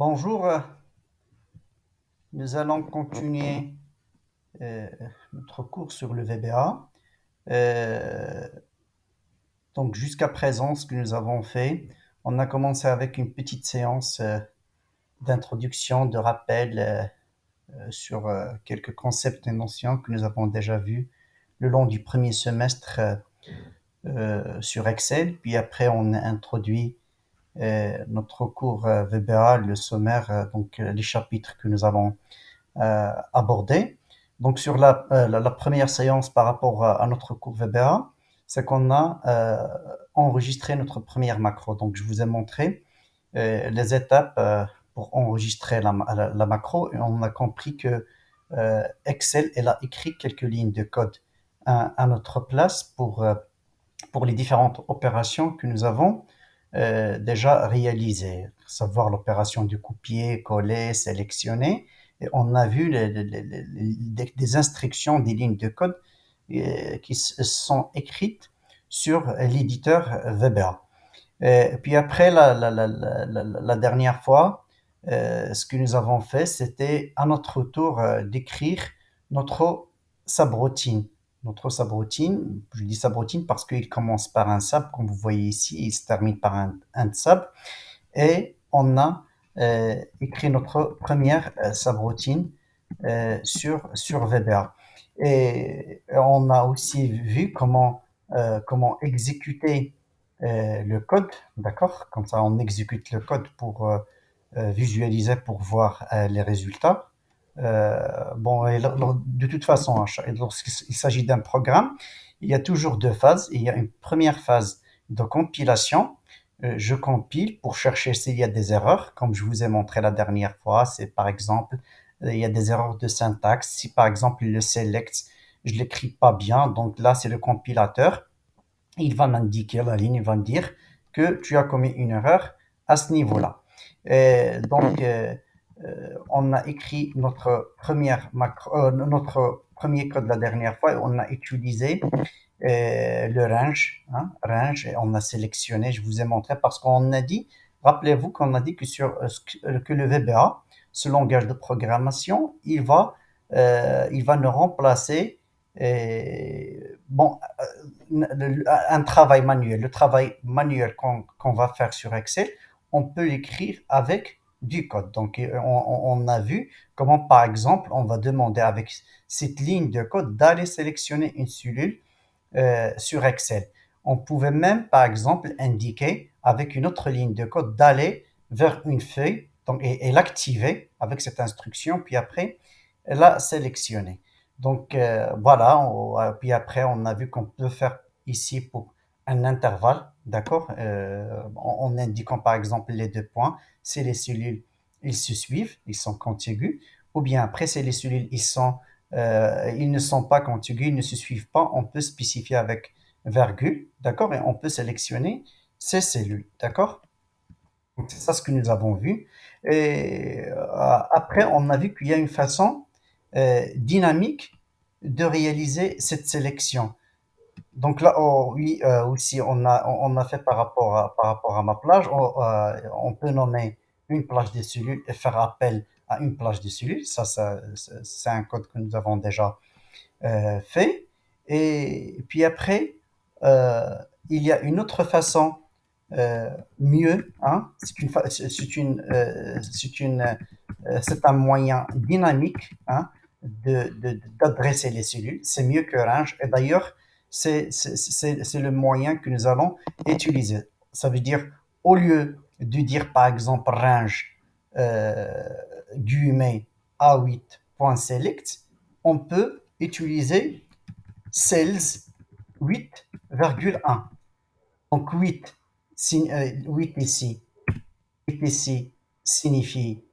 Bonjour, nous allons continuer euh, notre cours sur le VBA. Euh, donc jusqu'à présent, ce que nous avons fait, on a commencé avec une petite séance d'introduction, de rappel sur quelques concepts et notions que nous avons déjà vus le long du premier semestre sur Excel. Puis après, on a introduit notre cours VBA, le sommaire, donc les chapitres que nous avons abordé. Donc sur la première séance par rapport à notre cours VBA, c'est qu'on a enregistré notre première macro. Donc je vous ai montré les étapes pour enregistrer la macro et on a compris que Excel elle a écrit quelques lignes de code à notre place pour les différentes opérations que nous avons déjà réalisées, savoir l'opération du copier, coller, sélectionner. Et on a vu des instructions, des lignes de code qui sont écrites sur l'éditeur VBA. Et puis après, la dernière fois, ce que nous avons fait, c'était à notre tour d'écrire notre subroutine. Notre subroutine, je dis subroutine parce qu'il commence par un sub, comme vous voyez ici, il se termine par un sub. Et on a écrit notre première subroutine sur VBA. Et on a aussi vu comment exécuter le code, d'accord? Comme ça, on exécute le code pour visualiser, pour voir les résultats. Bon, et de toute façon, lorsqu'il s'agit d'un programme, il y a toujours deux phases. Il y a une première phase de compilation. Je compile pour chercher s'il y a des erreurs, comme je vous ai montré la dernière fois. C'est par exemple, il y a des erreurs de syntaxe. Si par exemple le select, je l'écris pas bien, donc là c'est le compilateur. Il va m'indiquer la ligne, il va me dire que tu as commis une erreur à ce niveau-là. On a écrit notre premier code la dernière fois et on a utilisé le range, hein, range, et on a sélectionné, je vous ai montré parce qu'on a dit, rappelez-vous qu'on a dit que que le VBA, ce langage de programmation, il va nous remplacer bon, un travail manuel. Le travail manuel qu'on va faire sur Excel, on peut l'écrire avec du code. Donc, on a vu comment, par exemple, on va demander avec cette ligne de code d'aller sélectionner une cellule sur Excel. On pouvait même, par exemple, indiquer avec une autre ligne de code d'aller vers une feuille donc, et l'activer avec cette instruction, puis après, la sélectionner. Donc voilà, puis après, on a vu qu'on peut faire ici pour un intervalle, d'accord, en indiquant par exemple les deux points, c'est les cellules, ils se suivent, ils sont contigus, ou bien après, c'est les cellules, ils ne sont pas contigus, ils ne se suivent pas, on peut spécifier avec virgule, d'accord, et on peut sélectionner ces cellules, d'accord. Donc, c'est ça ce que nous avons vu. Et après, on a vu qu'il y a une façon dynamique de réaliser cette sélection. Donc là, oh, oui, aussi, on a fait par rapport à ma plage, on peut nommer une plage de cellules et faire appel à une plage de cellules. C'est un code que nous avons déjà fait. Et puis après, euh, il y a une autre façon mieux, hein, c'est un moyen dynamique hein, d'adresser les cellules. C'est mieux que range. Et d'ailleurs, c'est le moyen que nous allons utiliser. Ça veut dire, au lieu de dire par exemple range euh, guillemets A8.select, on peut utiliser cells 8,1. Donc 8, 8 ici, 8 ici signifie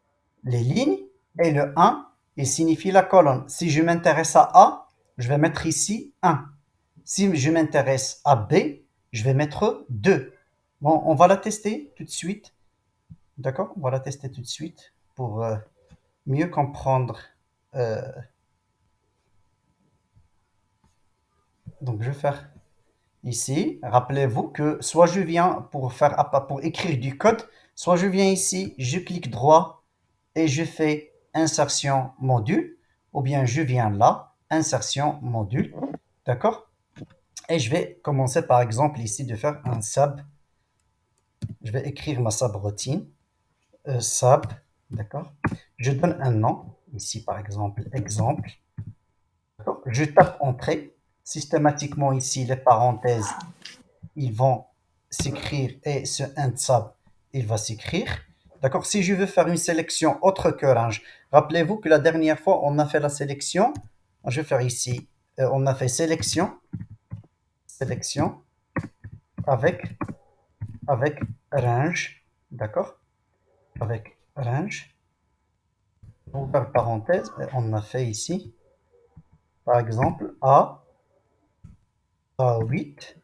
les lignes et le 1 il signifie la colonne. Si je m'intéresse à A, je vais mettre ici 1. Si je m'intéresse à B, je vais mettre 2. Bon, on va la tester tout de suite. D'accord? On va la tester tout de suite pour mieux comprendre. euh, donc, je vais faire ici. Rappelez-vous que soit je viens pour écrire du code, soit je viens ici, je clique droit et je fais insertion module, ou bien je viens là, insertion module, d'accord? Et je vais commencer par exemple ici de faire un sub, je vais écrire ma subroutine, sub, d'accord? Je donne un nom, ici par exemple, exemple, d'accord? Je tape entrée, systématiquement ici les parenthèses, ils vont s'écrire et ce end sub, il va s'écrire. D'accord? Si je veux faire une sélection autre que range, rappelez-vous que la dernière fois, on a fait la sélection. Je vais faire ici. On a fait sélection, sélection avec, avec range. D'accord? Avec range. Ouvert parenthèse, on a fait ici, par exemple, A8,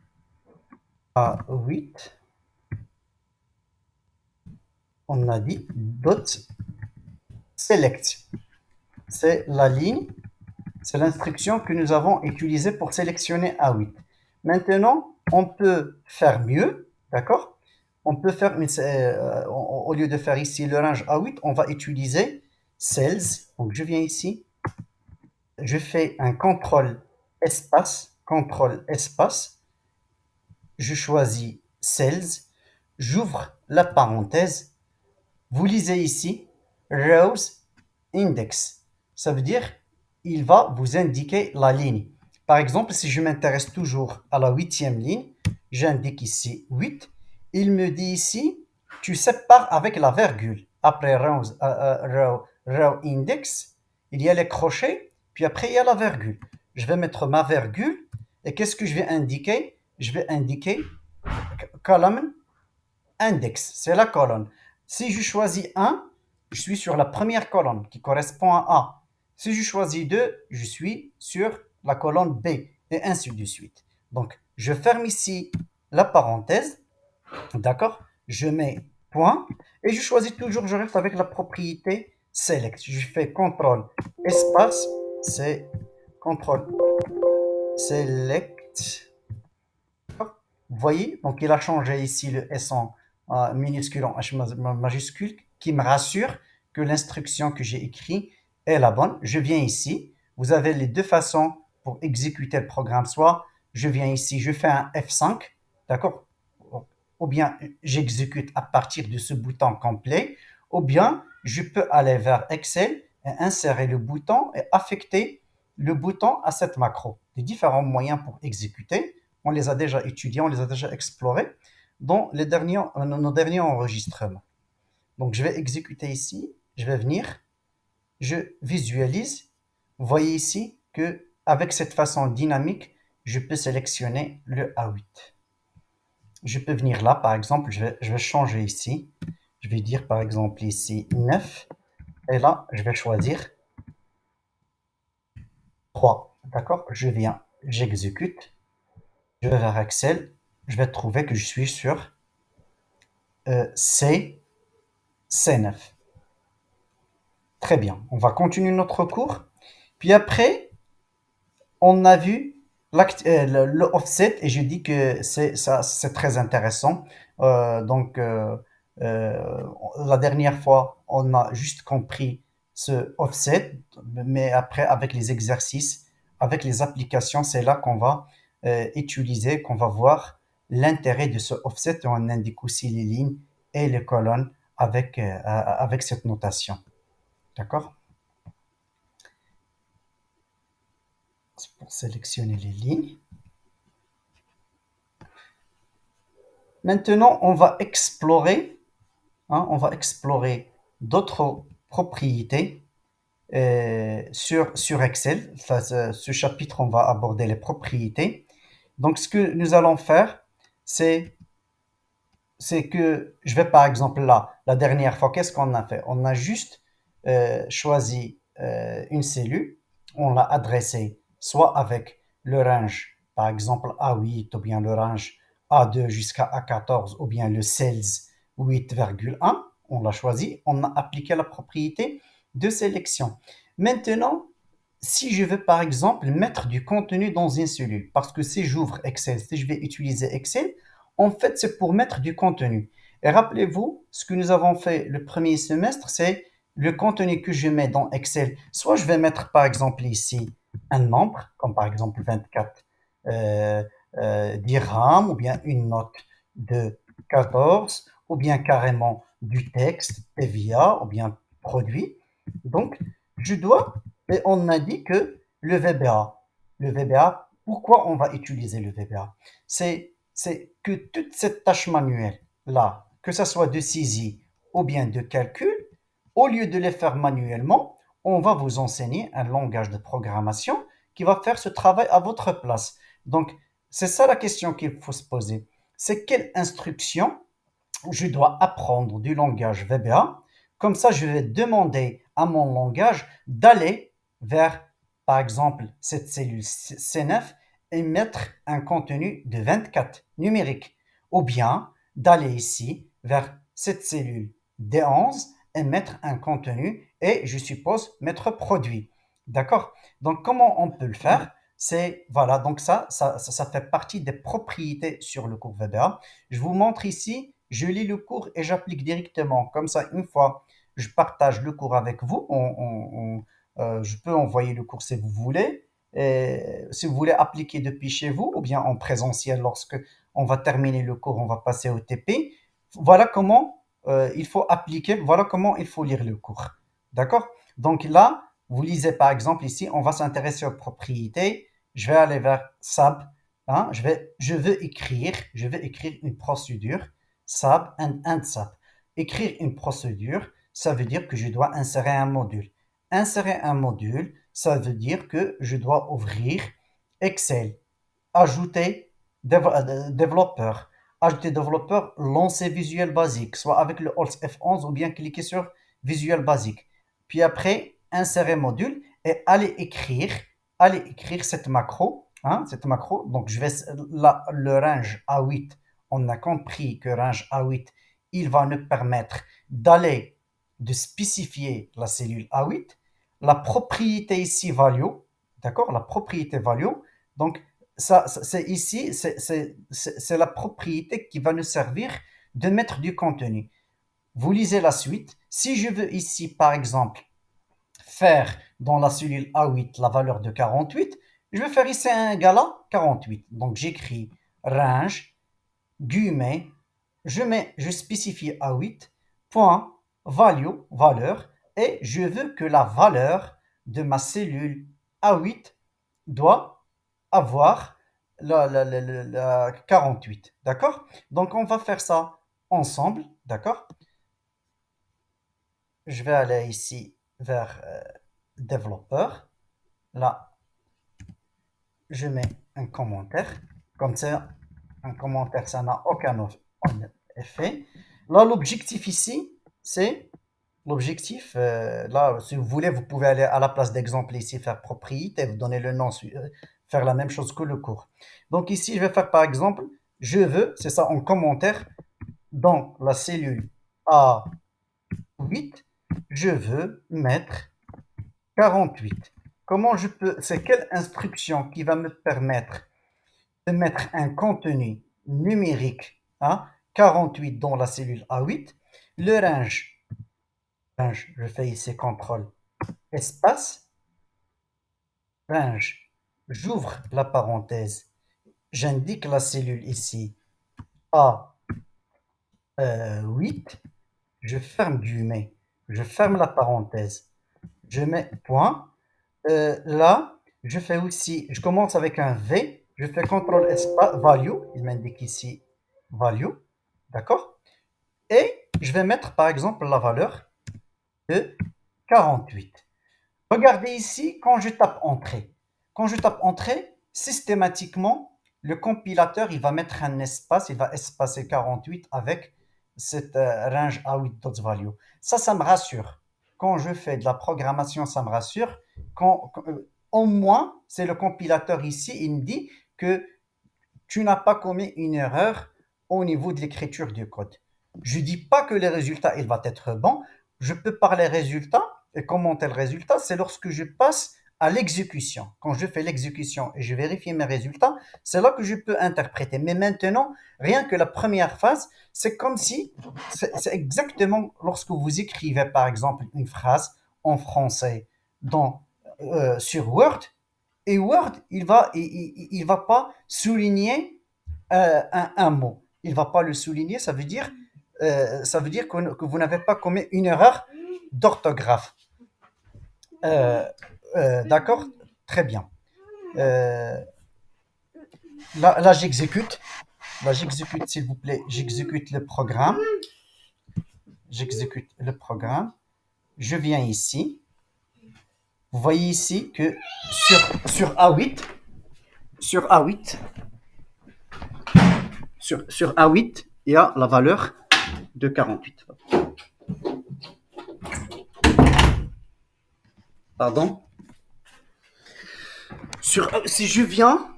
A8. On a dit dot select. C'est la ligne. C'est l'instruction que nous avons utilisée pour sélectionner A8. Maintenant, on peut faire mieux, d'accord? On peut faire, au lieu de faire ici le range A8, on va utiliser cells. Donc, je viens ici, je fais un contrôle espace, je choisis cells, j'ouvre la parenthèse. Vous lisez ici rows index. Ça veut dire il va vous indiquer la ligne. Par exemple, si je m'intéresse toujours à la huitième ligne, j'indique ici 8. Il me dit ici, tu sépares avec la virgule. Après row index, il y a les crochets, puis après il y a la virgule. Je vais mettre ma virgule et qu'est-ce que je vais indiquer? Je vais indiquer column index, c'est la colonne. Si je choisis 1, je suis sur la première colonne qui correspond à A. Si je choisis 2, je suis sur la colonne B, et ainsi de suite. Donc, je ferme ici la parenthèse, d'accord? Je mets point, et je choisis toujours, je reste avec la propriété select. Je fais CTRL espace, c'est CTRL select. Vous voyez, donc il a changé ici le S en minuscule en H majuscule, qui me rassure que l'instruction que j'ai écrite est la bonne. Je viens ici, vous avez les deux façons pour exécuter le programme. Soit je viens ici, je fais un F5, d'accord? Ou bien j'exécute à partir de ce bouton complet, ou bien je peux aller vers Excel et insérer le bouton et affecter le bouton à cette macro. Les différents moyens pour exécuter, on les a déjà étudiés, on les a déjà explorés dans nos derniers enregistrements. Donc je vais exécuter ici, je vais venir, je visualise. Vous voyez ici que avec cette façon dynamique, je peux sélectionner le A8. Je peux venir là, par exemple, je vais changer ici. Je vais dire par exemple ici 9. Et là, je vais choisir 3. D'accord? Je viens, j'exécute. Je vais vers Excel. Je vais trouver que je suis sur C9. Très bien. On va continuer notre cours. Puis après, on a vu le offset et je dis que c'est très intéressant. Donc, la dernière fois, on a juste compris ce offset, mais après, avec les exercices, avec les applications, c'est là qu'on va utiliser, qu'on va voir l'intérêt de ce offset et on indique aussi les lignes et les colonnes avec cette notation. D'accord? C'est pour sélectionner les lignes. Maintenant, on va explorer d'autres propriétés sur Excel. Enfin, ce chapitre, on va aborder les propriétés. Donc, ce que nous allons faire, c'est que je vais par exemple là, la dernière fois, qu'est-ce qu'on a fait? On a juste choisi une cellule, on l'a adressée soit avec le range, par exemple A8 ou bien le range A2 jusqu'à A14 ou bien le cells 8,1, on l'a choisi, on a appliqué la propriété de sélection. Maintenant, si je veux par exemple mettre du contenu dans une cellule, parce que si j'ouvre Excel, si je vais utiliser Excel, en fait, c'est pour mettre du contenu. Et rappelez-vous, ce que nous avons fait le premier semestre, c'est le contenu que je mets dans Excel, soit je vais mettre par exemple ici un nombre, comme par exemple 24 euh, dirhams, ou bien une note de 14, ou bien carrément du texte, TVA, ou bien produit. Donc, je dois, et on a dit que le VBA, pourquoi on va utiliser le VBA? C'est que toute cette tâche manuelle, là, que ce soit de saisie ou bien de calcul, au lieu de les faire manuellement, on va vous enseigner un langage de programmation qui va faire ce travail à votre place. Donc, c'est ça la question qu'il faut se poser. C'est quelle instruction je dois apprendre du langage VBA. Comme ça, je vais demander à mon langage d'aller vers, par exemple, cette cellule C9 et mettre un contenu de 24 numérique. Ou bien d'aller ici vers cette cellule D11 et mettre un contenu et, je suppose, mettre produit. D'accord? Donc, comment on peut le faire? C'est, voilà, donc ça fait partie des propriétés sur le cours VBA. Je vous montre ici, je lis le cours et j'applique directement. Comme ça, une fois je partage le cours avec vous, je peux envoyer le cours si vous voulez. Et si vous voulez appliquer depuis chez vous ou bien en présentiel lorsque on va terminer le cours, on va passer au TP. Voilà comment il faut appliquer, voilà comment il faut lire le cours. D'accord? Donc là, vous lisez par exemple ici, on va s'intéresser aux propriétés. Je vais aller vers SAB. Hein, je vais écrire une procédure SAB and SAB. Écrire une procédure, ça veut dire que je dois insérer un module. Insérer un module, ça veut dire que je dois ouvrir Excel, ajouter développeur, ajouter développeur, lancer Visual Basic, soit avec le Alt F11 ou bien cliquer sur Visual Basic. Puis après, insérer module et aller écrire cette macro. Hein, cette macro. Donc, je vais le range A8. On a compris que range A8, il va nous permettre d'aller, de spécifier la cellule A8. La propriété ici value, d'accord? La propriété value. Donc, c'est ici, c'est la propriété qui va nous servir de mettre du contenu. Vous lisez la suite. Si je veux ici, par exemple, faire dans la cellule A8 la valeur de 48, je vais faire ici un égal à 48. Donc j'écris range, guillemets, je spécifie A8, point, value, valeur, et je veux que la valeur de ma cellule A8 doit avoir la 48. D'accord? Donc on va faire ça ensemble. D'accord? Je vais aller ici vers développeur. Là, je mets un commentaire. Comme ça, un commentaire, ça n'a aucun effet. Là, l'objectif ici, c'est l'objectif. Là, si vous voulez, vous pouvez aller à la place d'exemple ici, faire propriété, vous donner le nom, faire la même chose que le cours. Donc ici, je vais faire par exemple, je veux, c'est ça en commentaire, dans la cellule A8, je veux mettre 48. Comment je peux, c'est quelle instruction qui va me permettre de mettre un contenu numérique, hein, 48 dans la cellule A8, le range, je fais ici CTRL espace, range, j'ouvre la parenthèse, j'indique la cellule ici A8, je ferme guillemets, je ferme la parenthèse, je mets point. Là, je fais aussi, je commence avec un V, je fais CTRL espace value, il m'indique ici value, d'accord? Et je vais mettre par exemple la valeur de 48. Regardez ici quand je tape entrée. Quand je tape entrée, systématiquement, le compilateur il va mettre un espace, il va espacer 48 avec cette range A8.value. Ça me rassure. Quand je fais de la programmation, ça me rassure. Au moins, c'est le compilateur ici, il me dit que tu n'as pas commis une erreur au niveau de l'écriture du code. Je ne dis pas que le résultat il va être bon. Je peux parler résultat et commenter le résultat, c'est lorsque je passe à l'exécution. Quand je fais l'exécution et je vérifie mes résultats, c'est là que je peux interpréter. Mais maintenant, rien que la première phase, c'est comme si, c'est exactement lorsque vous écrivez par exemple une phrase en français sur Word, et Word, il va pas souligner un mot. Il va pas le souligner, ça veut dire que vous n'avez pas commis une erreur d'orthographe. Euh, d'accord? Très bien. Euh, là, j'exécute. Là, j'exécute, s'il vous plaît. J'exécute le programme. J'exécute le programme. Je viens ici. Vous voyez ici que sur A8, sur A8, sur A8, il y a la valeur de 48. Pardon? Si je viens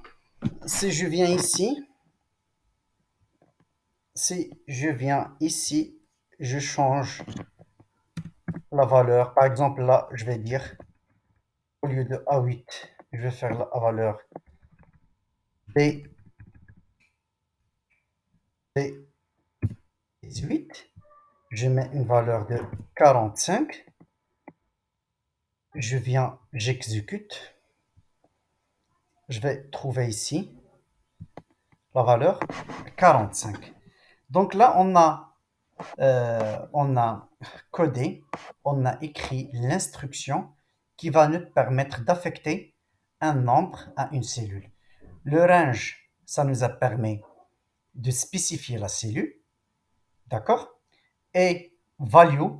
ici, je change la valeur. Par exemple, là, je vais dire, au lieu de A8, je vais faire la valeur B, B18. Je mets une valeur de 45. J'exécute. Je vais trouver ici la valeur 45. Donc là, on a codé, on a écrit l'instruction qui va nous permettre d'affecter un nombre à une cellule. Le range, ça nous a permis de spécifier la cellule, d'accord? Et value,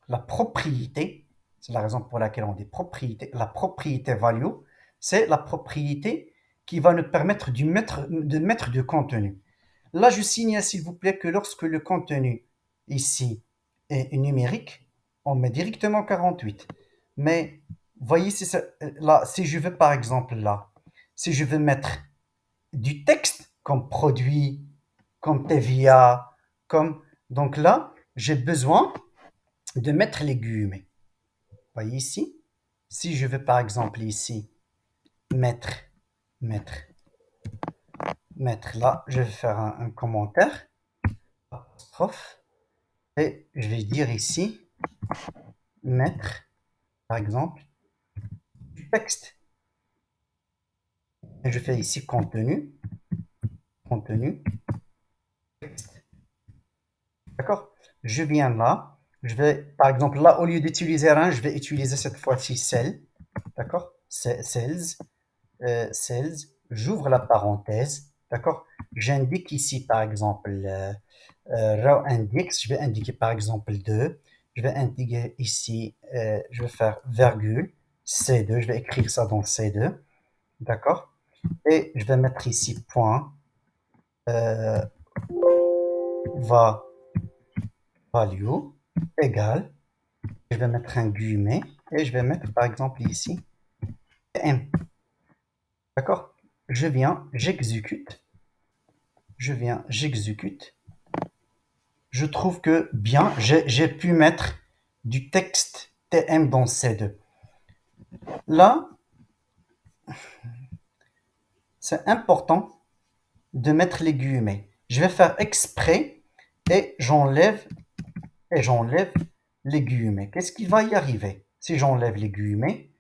la propriété, c'est la raison pour laquelle on dit propriété. La propriété value, c'est la propriété qui va nous permettre de mettre du contenu. Là, je signale s'il vous plaît que lorsque le contenu ici est numérique, on met directement 48. Mais voyez, là, si je veux par exemple là, si je veux mettre du texte comme produit, comme TVA, comme... Donc là, j'ai besoin de mettre les guillemets. Voyez ici, si je veux par exemple ici mettre, mettre, mettre là, je vais faire un commentaire, apostrophe, et je vais dire ici mettre par exemple du texte. Et je fais ici contenu, contenu, texte. D'accord? Je viens là, je vais par exemple là, au lieu d'utiliser un, je vais utiliser cette fois-ci cell. D'accord? Cells, cells, j'ouvre la parenthèse, d'accord? J'indique ici par exemple row index, je vais indiquer par exemple 2, je vais indiquer ici, je vais faire virgule, C2, je vais écrire ça dans C2, d'accord? Et je vais mettre ici point, euh, va value égale, je vais mettre un guillemet et je vais mettre par exemple ici m, d'accord? J'exécute, j'exécute. Je trouve que bien, j'ai pu mettre du texte TM dans C2. Là, c'est important de mettre les guillemets. Je vais faire exprès et j'enlève les guillemets. Qu'est-ce qui va y arriver? Si j'enlève les guillemets,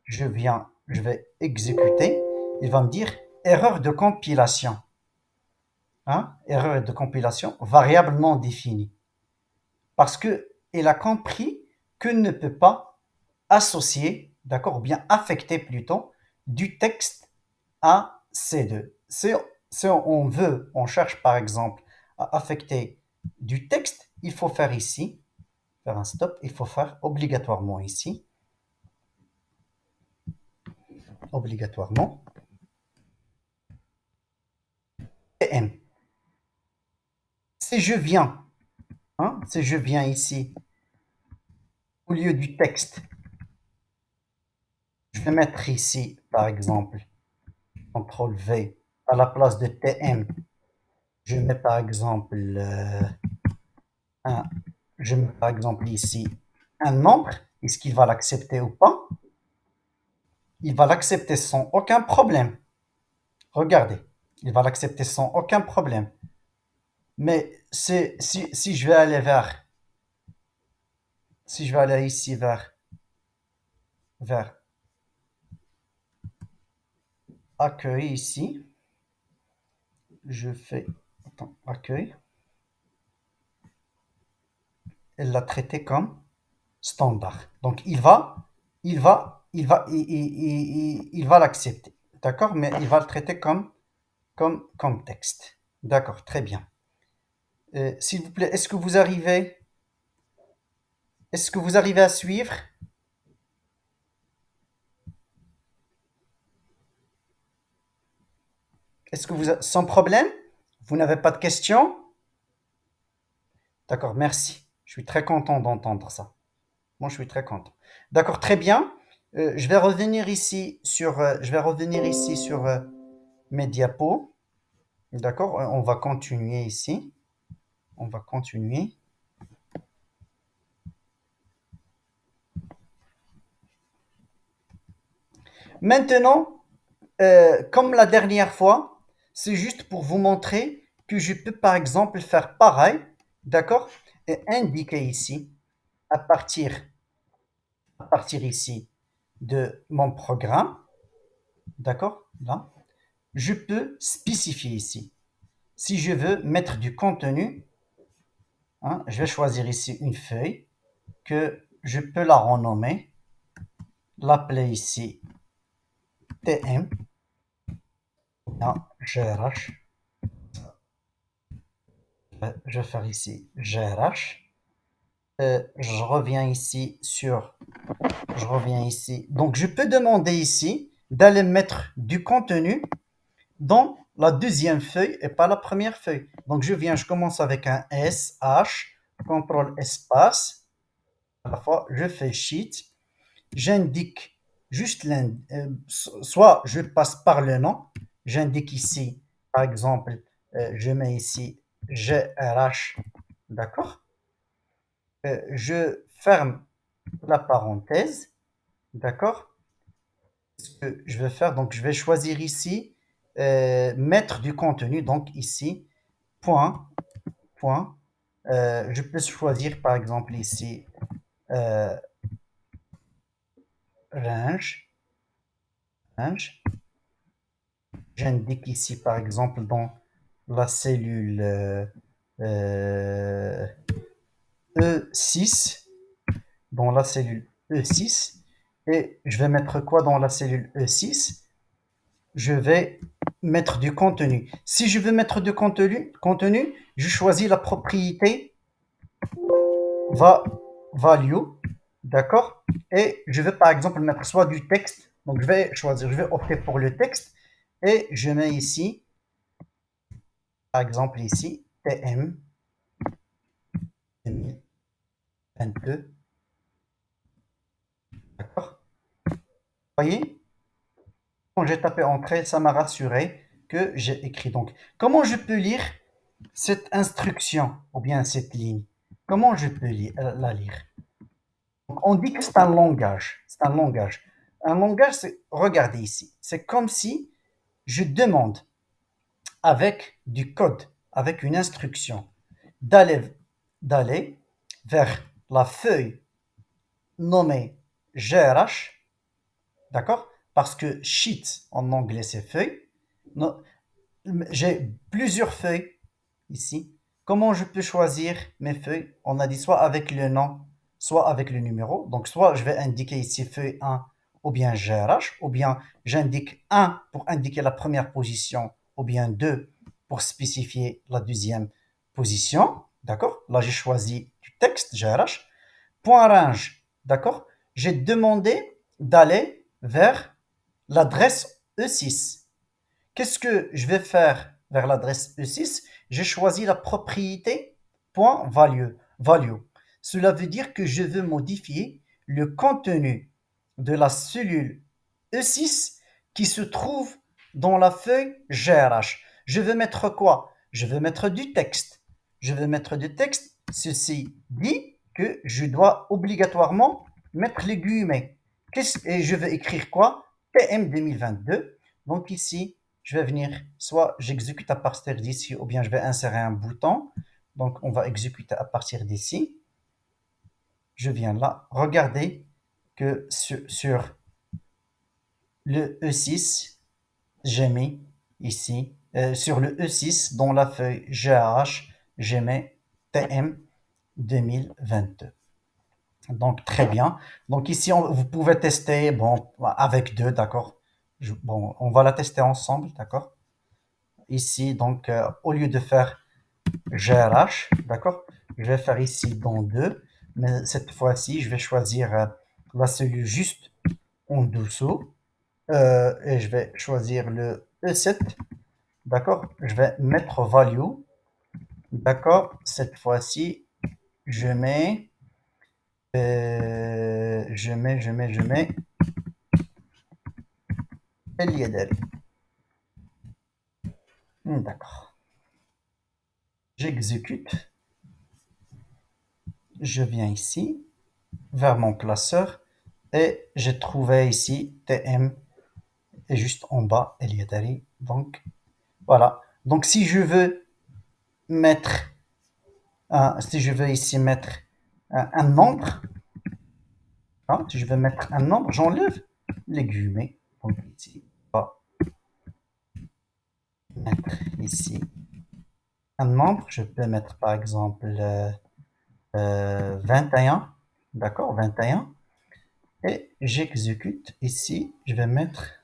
je vais exécuter. Il va me dire erreur de compilation. Hein? Erreur de compilation, variable non définie. Parce qu'il a compris qu'il ne peut pas associer, d'accord, ou bien affecter plutôt, du texte à C2. Si on cherche par exemple à affecter du texte, il faut faire ici, faire un stop, il faut faire obligatoirement ici, obligatoirement, PM. Si je viens, si je viens ici, au lieu du texte, je vais mettre ici, par exemple, CTRL V, à la place de TM, je mets par exemple un, je mets par exemple ici un nombre, est-ce qu'il va l'accepter ou pas? il va l'accepter sans aucun problème. Regardez, il va l'accepter sans aucun problème. Mais si je vais aller si je vais aller ici vers accueil ici, je fais, attends, accueil, elle l'a traité comme standard. Donc il va l'accepter. D'accord? Mais il va le traiter comme texte. D'accord, très bien. S'il vous plaît, est-ce que vous arrivez à suivre? Sans problème? Vous n'avez pas de questions? D'accord, merci. Je suis très content d'entendre ça. Moi, je suis très content. D'accord, très bien. Je vais revenir ici sur mes diapos. D'accord, on va continuer ici. On va continuer. Maintenant, comme la dernière fois, c'est juste pour vous montrer que je peux par exemple faire pareil, d'accord, et indiquer ici, à partir, à partir ici de mon programme, d'accord, là, je peux spécifier ici. Si je veux mettre du contenu, hein, je vais choisir ici une feuille que je peux la renommer, l'appeler ici TM, non, GRH, je vais faire ici GRH. Je reviens ici je reviens ici. Donc, je peux demander ici d'aller mettre du contenu dans la deuxième feuille et pas la première feuille. Donc, je commence avec un S, H, contrôle espace. À la fois, je fais Sheet. J'indique juste soit je passe par le nom. J'indique ici, par exemple, je mets ici GRH. D'accord? Je ferme la parenthèse, d'accord? Ce que je vais faire, donc je vais choisir ici, mettre du contenu, donc ici, point, point. Je peux choisir par exemple ici, euh, range, range. J'indique ici par exemple dans la cellule euh, E6, dans la cellule E6, et je vais mettre quoi dans la cellule E6? Je vais mettre du contenu. Si je veux mettre du contenu, je choisis la propriété va, value, d'accord? Et je vais par exemple mettre soit du texte, donc je vais opter pour le texte, et je mets ici, par exemple ici, TM 2022, d'accord? Vous voyez? Quand j'ai tapé entrée, ça m'a rassuré que j'ai écrit. Donc, comment je peux lire cette instruction ou bien cette ligne? Comment je peux la lire? Donc, on dit que c'est un langage. C'est un langage. Un langage, c'est, regardez ici, c'est comme si je demande avec du code, avec une instruction, d'aller, d'aller vers la feuille nommée GRH, d'accord? Parce que sheet en anglais c'est feuille. Non, j'ai plusieurs feuilles ici. Comment je peux choisir mes feuilles? On a dit soit avec le nom, soit avec le numéro. Donc, soit je vais indiquer ici feuille 1 ou bien GRH, ou bien j'indique 1 pour indiquer la première position, ou bien 2 pour spécifier la deuxième position. D'accord? Là, j'ai choisi du texte GRH. Point range. D'accord? J'ai demandé d'aller vers l'adresse E6. Qu'est-ce que je vais faire vers l'adresse E6? J'ai choisi la propriété .value. Cela veut dire que je veux modifier le contenu de la cellule E6 qui se trouve dans la feuille GRH. Je veux mettre quoi? Je veux mettre du texte. Je veux mettre du texte. Ceci dit que je dois obligatoirement mettre les guillemets. Et je veux écrire quoi? PM 2022. Donc ici, je vais venir, soit j'exécute à partir d'ici, ou bien je vais insérer un bouton. Donc on va exécuter à partir d'ici. Je viens là. Regardez que sur le E6, j'ai mis ici, sur le E6, dans la feuille GAH, j'ai mis TM 2022. Donc, très bien. Donc, ici, vous pouvez tester, bon, avec deux, d'accord. Bon, on va la tester ensemble, d'accord. Ici, donc, au lieu de faire GRH, d'accord, je vais faire ici dans deux, mais cette fois-ci, je vais choisir la cellule juste en dessous, et je vais choisir le E7, d'accord. Je vais mettre value, d'accord. Cette fois-ci, je mets, je mets اليدري. D'accord. J'exécute. Je viens ici, vers mon classeur, et j'ai trouvé ici TM, et juste en bas, اليدري. Donc, voilà. Donc, si je veux mettre, si je veux ici mettre un nombre, hein, si je veux mettre un nombre, j'enlève les guillemets. Donc, ici, on va mettre ici un nombre. Je peux mettre, par exemple, 21. D'accord, 21. Et j'exécute ici. Je vais mettre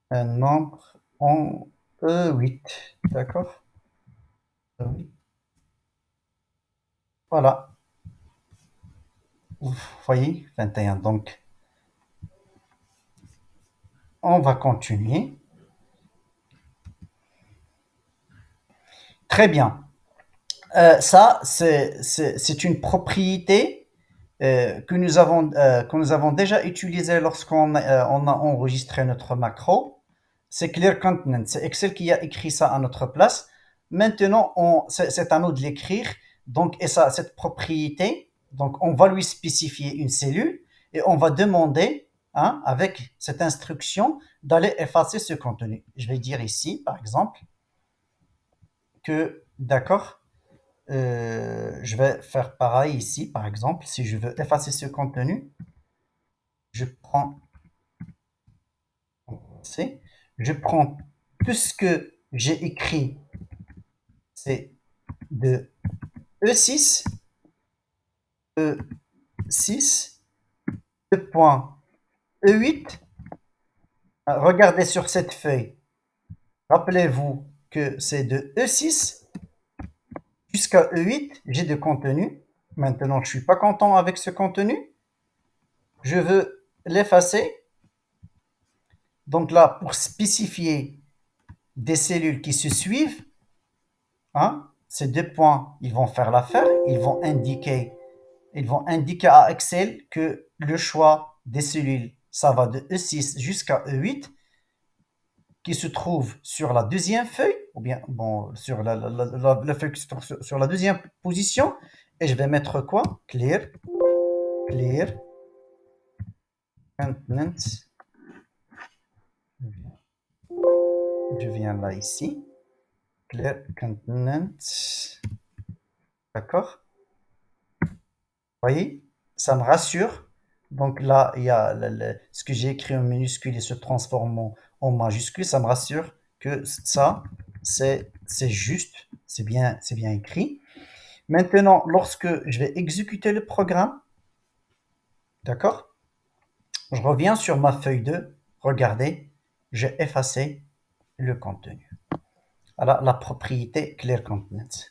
un nombre en E8. D'accord? E8. Voilà. Vous voyez, 21. Donc, on va continuer. Très bien. Ça, c'est une propriété que nous avons déjà utilisée lorsqu'on on a enregistré notre macro. C'est Clear Content. C'est Excel qui a écrit ça à notre place. Maintenant, c'est à nous de l'écrire. Donc, et ça, cette propriété, donc on va lui spécifier une cellule et on va demander, hein, avec cette instruction, d'aller effacer ce contenu. Je vais dire ici, par exemple, que, d'accord, je vais faire pareil ici, par exemple, si je veux effacer ce contenu, je prends C, je prends tout ce que j'ai écrit, c'est de E6, E6, E.E8. Regardez sur cette feuille. Rappelez-vous que c'est de E6 jusqu'à E8, j'ai de contenu. Maintenant, je ne suis pas content avec ce contenu. Je veux l'effacer. Donc là, pour spécifier des cellules qui se suivent, hein, ces deux points, ils vont faire l'affaire. Ils vont indiquer à Excel que le choix des cellules, ça va de E6 jusqu'à E8, qui se trouve sur la deuxième feuille, ou bien bon, sur la feuille qui se trouve sur la deuxième position. Et je vais mettre quoi? Clear, clear, content. Je viens là ici. Clear content. D'accord? Vous voyez? Ça me rassure. Donc là, il y a ce que j'ai écrit en minuscule et se transforme en majuscule. Ça me rassure que ça, c'est juste, c'est bien écrit. Maintenant, lorsque je vais exécuter le programme, d'accord? Je reviens sur ma feuille 2. Regardez, j'ai effacé le contenu. Alors, la propriété Clear Content.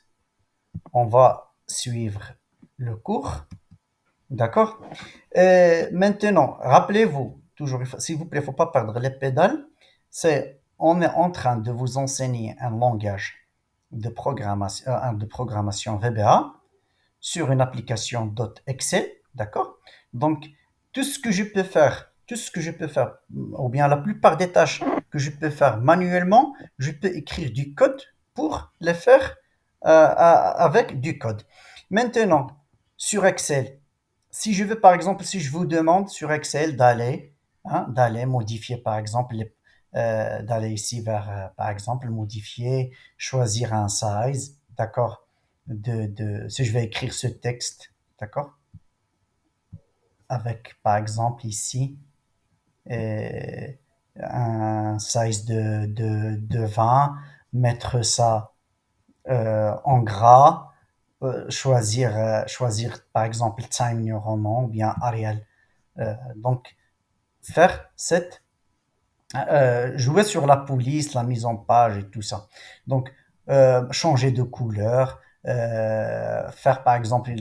On va suivre le cours. D'accord. Maintenant, rappelez-vous, toujours, s'il vous plaît, il ne faut pas perdre les pédales. On est en train de vous enseigner un langage de programmation VBA sur une application .excel. D'accord. Donc, tout ce que je peux faire, ou bien la plupart des tâches que je peux faire manuellement, je peux écrire du code pour les faire avec du code. Maintenant, sur Excel, si je veux, par exemple, si je vous demande sur Excel d'aller hein, d'aller modifier, par exemple, d'aller ici vers, par exemple, modifier, choisir un size, d'accord, si je vais écrire ce texte, d'accord, avec, par exemple, ici, euh, un size de 20, mettre ça en gras, choisir par exemple Time New Roman ou bien Arial. Donc, faire cette jouer sur la police, la mise en page et tout ça. Donc, changer de couleur, faire par exemple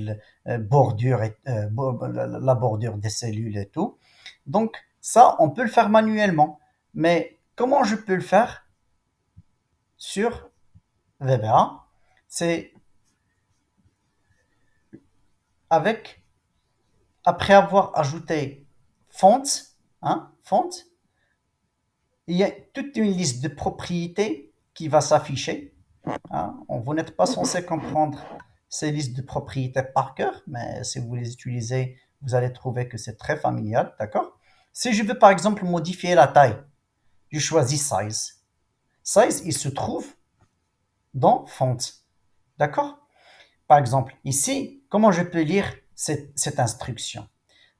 bordure la bordure des cellules et tout. Donc, ça, on peut le faire manuellement. Mais comment je peux le faire sur VBA? C'est avec, après avoir ajouté fonts, hein, fonts, il y a toute une liste de propriétés qui va s'afficher. Hein. Vous n'êtes pas censé comprendre ces listes de propriétés par cœur, mais si vous les utilisez, vous allez trouver que c'est très familial, d'accord? Si je veux par exemple modifier la taille, je choisis Size. Size, il se trouve dans Font, d'accord? Par exemple, ici, comment je peux lire cette instruction?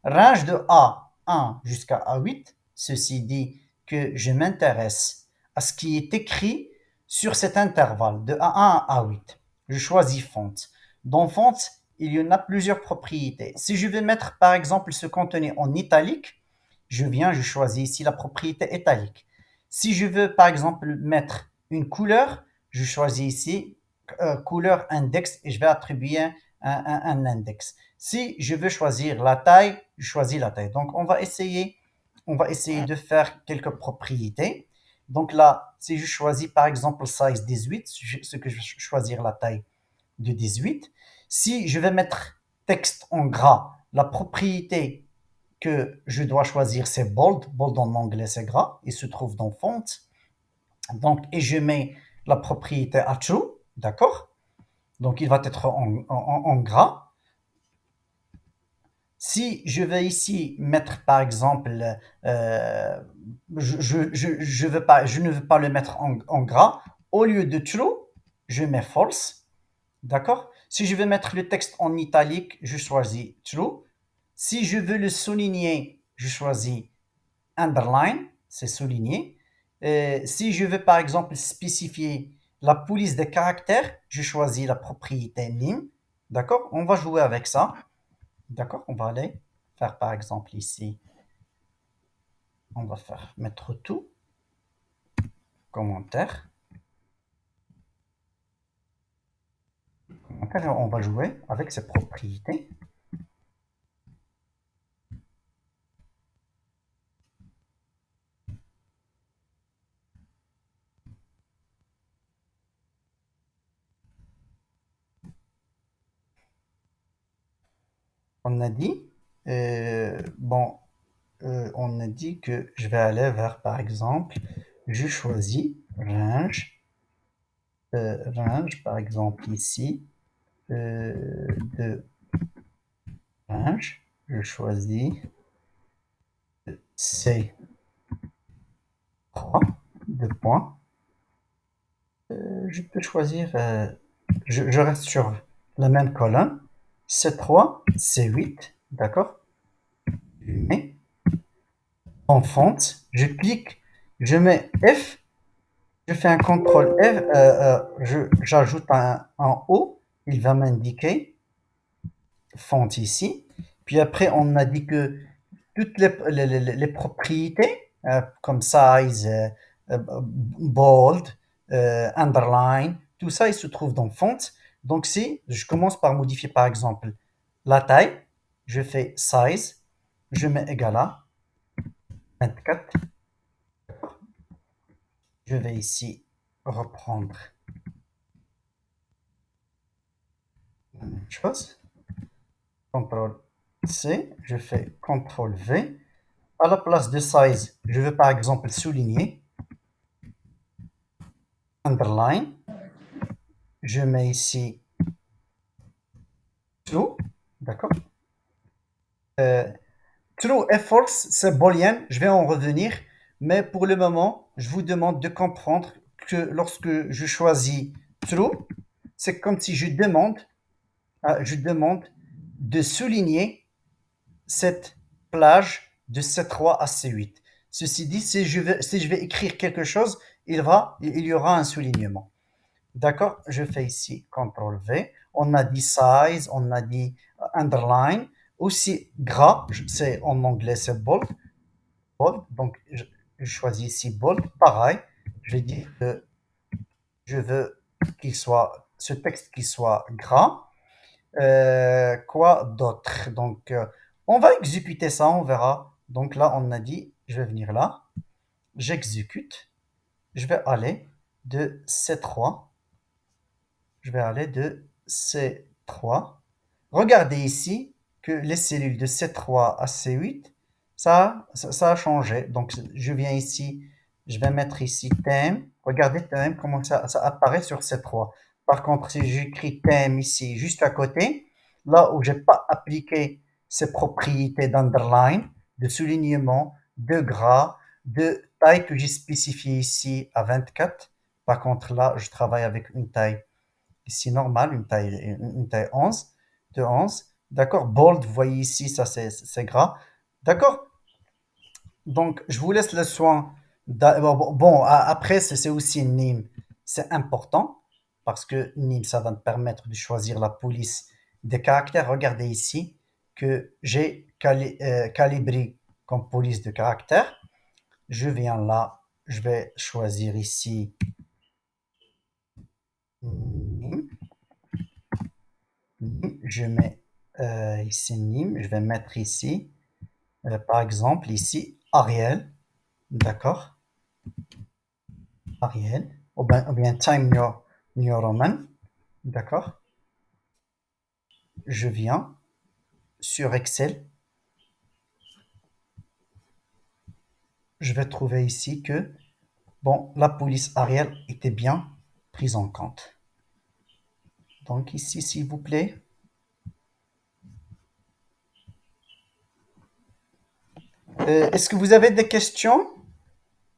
Range de A1 jusqu'à A8, ceci dit que je m'intéresse à ce qui est écrit sur cet intervalle de A1 à A8. Je choisis font. Dans font, il y en a plusieurs propriétés. Si je veux mettre par exemple ce contenu en italique, je choisis ici la propriété italique. Si je veux par exemple mettre une couleur, je choisis ici couleur index et je vais attribuer un index. Si je veux choisir la taille, je choisis la taille. Donc, on va essayer de faire quelques propriétés. Donc là, si je choisis par exemple size 18, ce que je vais choisir la taille de 18. Si je vais mettre texte en gras, la propriété que je dois choisir, c'est bold. Bold en anglais, c'est gras. Il se trouve dans font. Donc, et je mets la propriété à true, d'accord? Donc, il va être en gras. Si je vais ici mettre par exemple, je ne veux pas le mettre en gras, au lieu de true, je mets false, d'accord? Si je veux mettre le texte en italique, je choisis true. Si je veux le souligner, je choisis underline, c'est souligné. Si je veux par exemple spécifier la police des caractères, je choisis la propriété lim, d'accord? On va jouer avec ça. D'accord, on va aller faire par exemple ici, on va faire mettre tout, commentaire, commentaire, et on va jouer avec ces propriétés. On a dit, bon, on a dit que je vais aller vers par exemple, je choisis range par exemple ici, de range, je choisis C3, de points. Je peux choisir, je reste sur la même colonne, C3, C8, d'accord? Mais en fonte, je clique, je mets F, je fais un contrôle F, j'ajoute un O, il va m'indiquer fonte ici. Puis après, on a dit que toutes les propriétés, comme size, bold, underline, tout ça, il se trouve dans font. Donc si je commence par modifier par exemple la taille, je fais size, je mets égal à 24. Je vais ici reprendre la même chose. CTRL C, je fais CTRL V. À la place de size, je veux par exemple souligner, underline. Je mets ici true, d'accord? True et false, c'est boolean, je vais en revenir, mais pour le moment, je vous demande de comprendre que lorsque je choisis true, c'est comme si je demande de souligner cette plage de C3 à C8. Ceci dit, si je vais écrire quelque chose, il y aura un soulignement. D'accord? Je fais ici CTRL V. On a dit size, on a dit underline. Aussi gras, c'est en anglais, c'est bold. Bold. Donc, je choisis ici bold. Pareil, je vais dire que je veux ce texte qui soit gras. Quoi d'autre? Donc, on va exécuter ça, on verra. Donc là, on a dit, je vais venir là, j'exécute, je vais aller de C3, je vais aller de C3. Regardez ici que les cellules de C3 à C8, ça a changé. Donc, je viens ici, je vais mettre ici thème. Regardez thème, comment ça apparaît sur C3. Par contre, si j'écris thème ici, juste à côté, là où je n'ai pas appliqué ces propriétés d'underline, de soulignement, de gras, de taille que j'ai spécifié ici à 24. Par contre, là, je travaille avec une taille ici normale, une taille 11, de 11. D'accord? Bold, vous voyez ici, ça c'est gras. D'accord? Donc, je vous laisse le soin. Bon, après, c'est aussi NIM. C'est important parce que NIM, ça va me permettre de choisir la police des caractères. Regardez ici que j'ai calibré comme police de caractère. Je viens là, je vais choisir ici NIM. Je mets ici Nîmes, je vais mettre ici, par exemple, ici Ariel, d'accord, Ariel, ou bien Time New Roman, d'accord. Je viens sur Excel, je vais trouver ici que, bon, la police Ariel était bien prise en compte. Donc ici, s'il vous plaît, est-ce que vous avez des questions?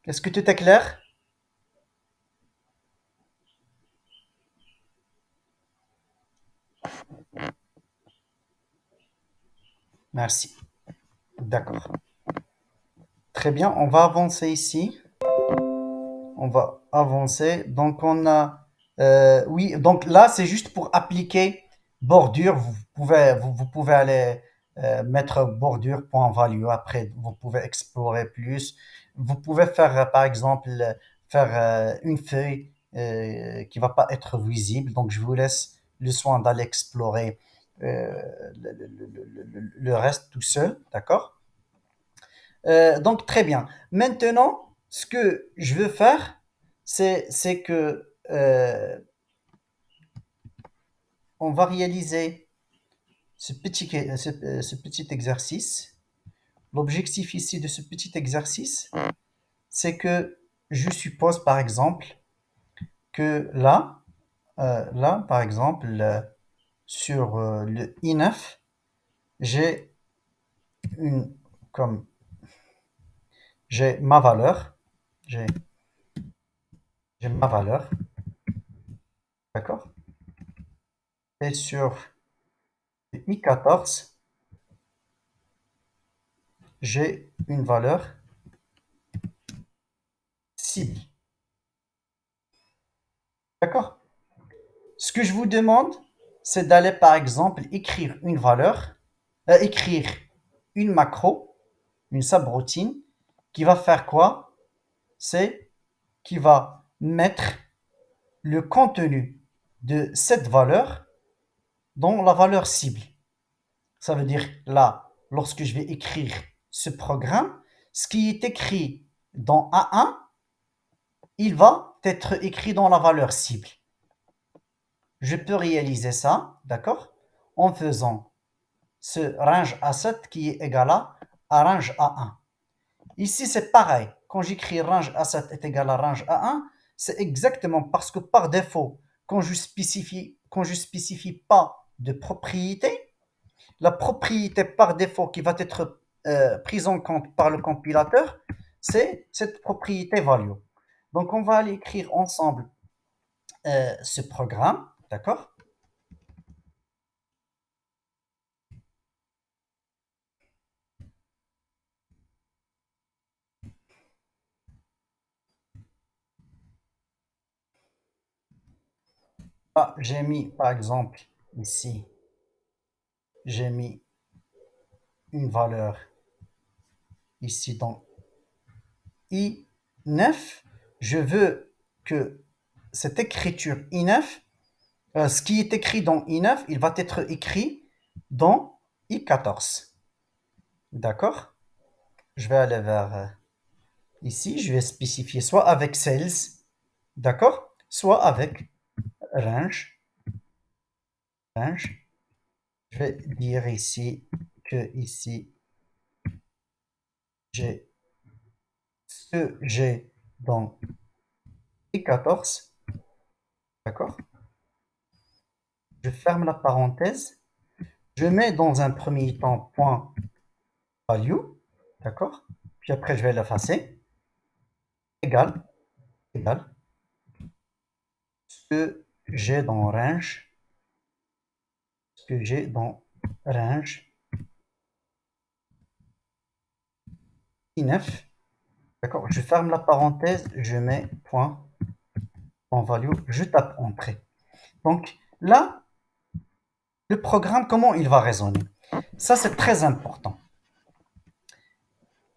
Est-ce que tout est clair? Merci. D'accord. Très bien, on va avancer ici. On va avancer. Donc, oui, donc là, c'est juste pour appliquer bordure. Vous pouvez aller mettre bordure point value. Après, vous pouvez explorer plus. Vous pouvez faire, par exemple, faire une feuille qui va pas être visible. Donc, je vous laisse le soin d'aller explorer le reste tout seul. D'accord? Donc très bien. Maintenant, ce que je veux faire, c'est que on va réaliser ce petit exercice. L'objectif ici de ce petit exercice, c'est que je suppose par exemple que là par exemple, sur le I9, j'ai une comme j'ai ma valeur, j'ai j'ai ma valeur, d'accord? Et sur le I14, j'ai une valeur cible. D'accord? Ce que je vous demande, c'est d'aller par exemple écrire une valeur, écrire une macro, une subroutine, qui va faire quoi? C'est qui va mettre le contenu de cette valeur dans la valeur cible. Ça veut dire là, lorsque je vais écrire ce programme, ce qui est écrit dans A1, il va être écrit dans la valeur cible. Je peux réaliser ça, d'accord, en faisant ce range A7 qui est égal à range A1. Ici, c'est pareil. Quand j'écris range A7 est égal à range A1, c'est exactement parce que par défaut, quand je spécifie pas de propriété, la propriété par défaut qui va être prise en compte par le compilateur, c'est cette propriété value. Donc, on va aller écrire ensemble ce programme, d'accord? Ah, j'ai mis, par exemple, ici, j'ai mis une valeur ici dans I9. Je veux que cette écriture I9, ce qui est écrit dans I9, il va être écrit dans I14. D'accord? Je vais aller vers ici, je vais spécifier soit avec sales, d'accord? Soit avec range. Range. Je vais dire ici que ici, j'ai ce que j'ai dans I14, d'accord? Je ferme la parenthèse. Je mets dans un premier temps point value, d'accord? Puis après, je vais l'effacer. Égal, égal. Ce que j'ai dans range, ce que j'ai dans range I9, d'accord? Je ferme la parenthèse, je mets point en value, je tape entrée. Donc là, le programme, comment il va raisonner? Ça, c'est très important.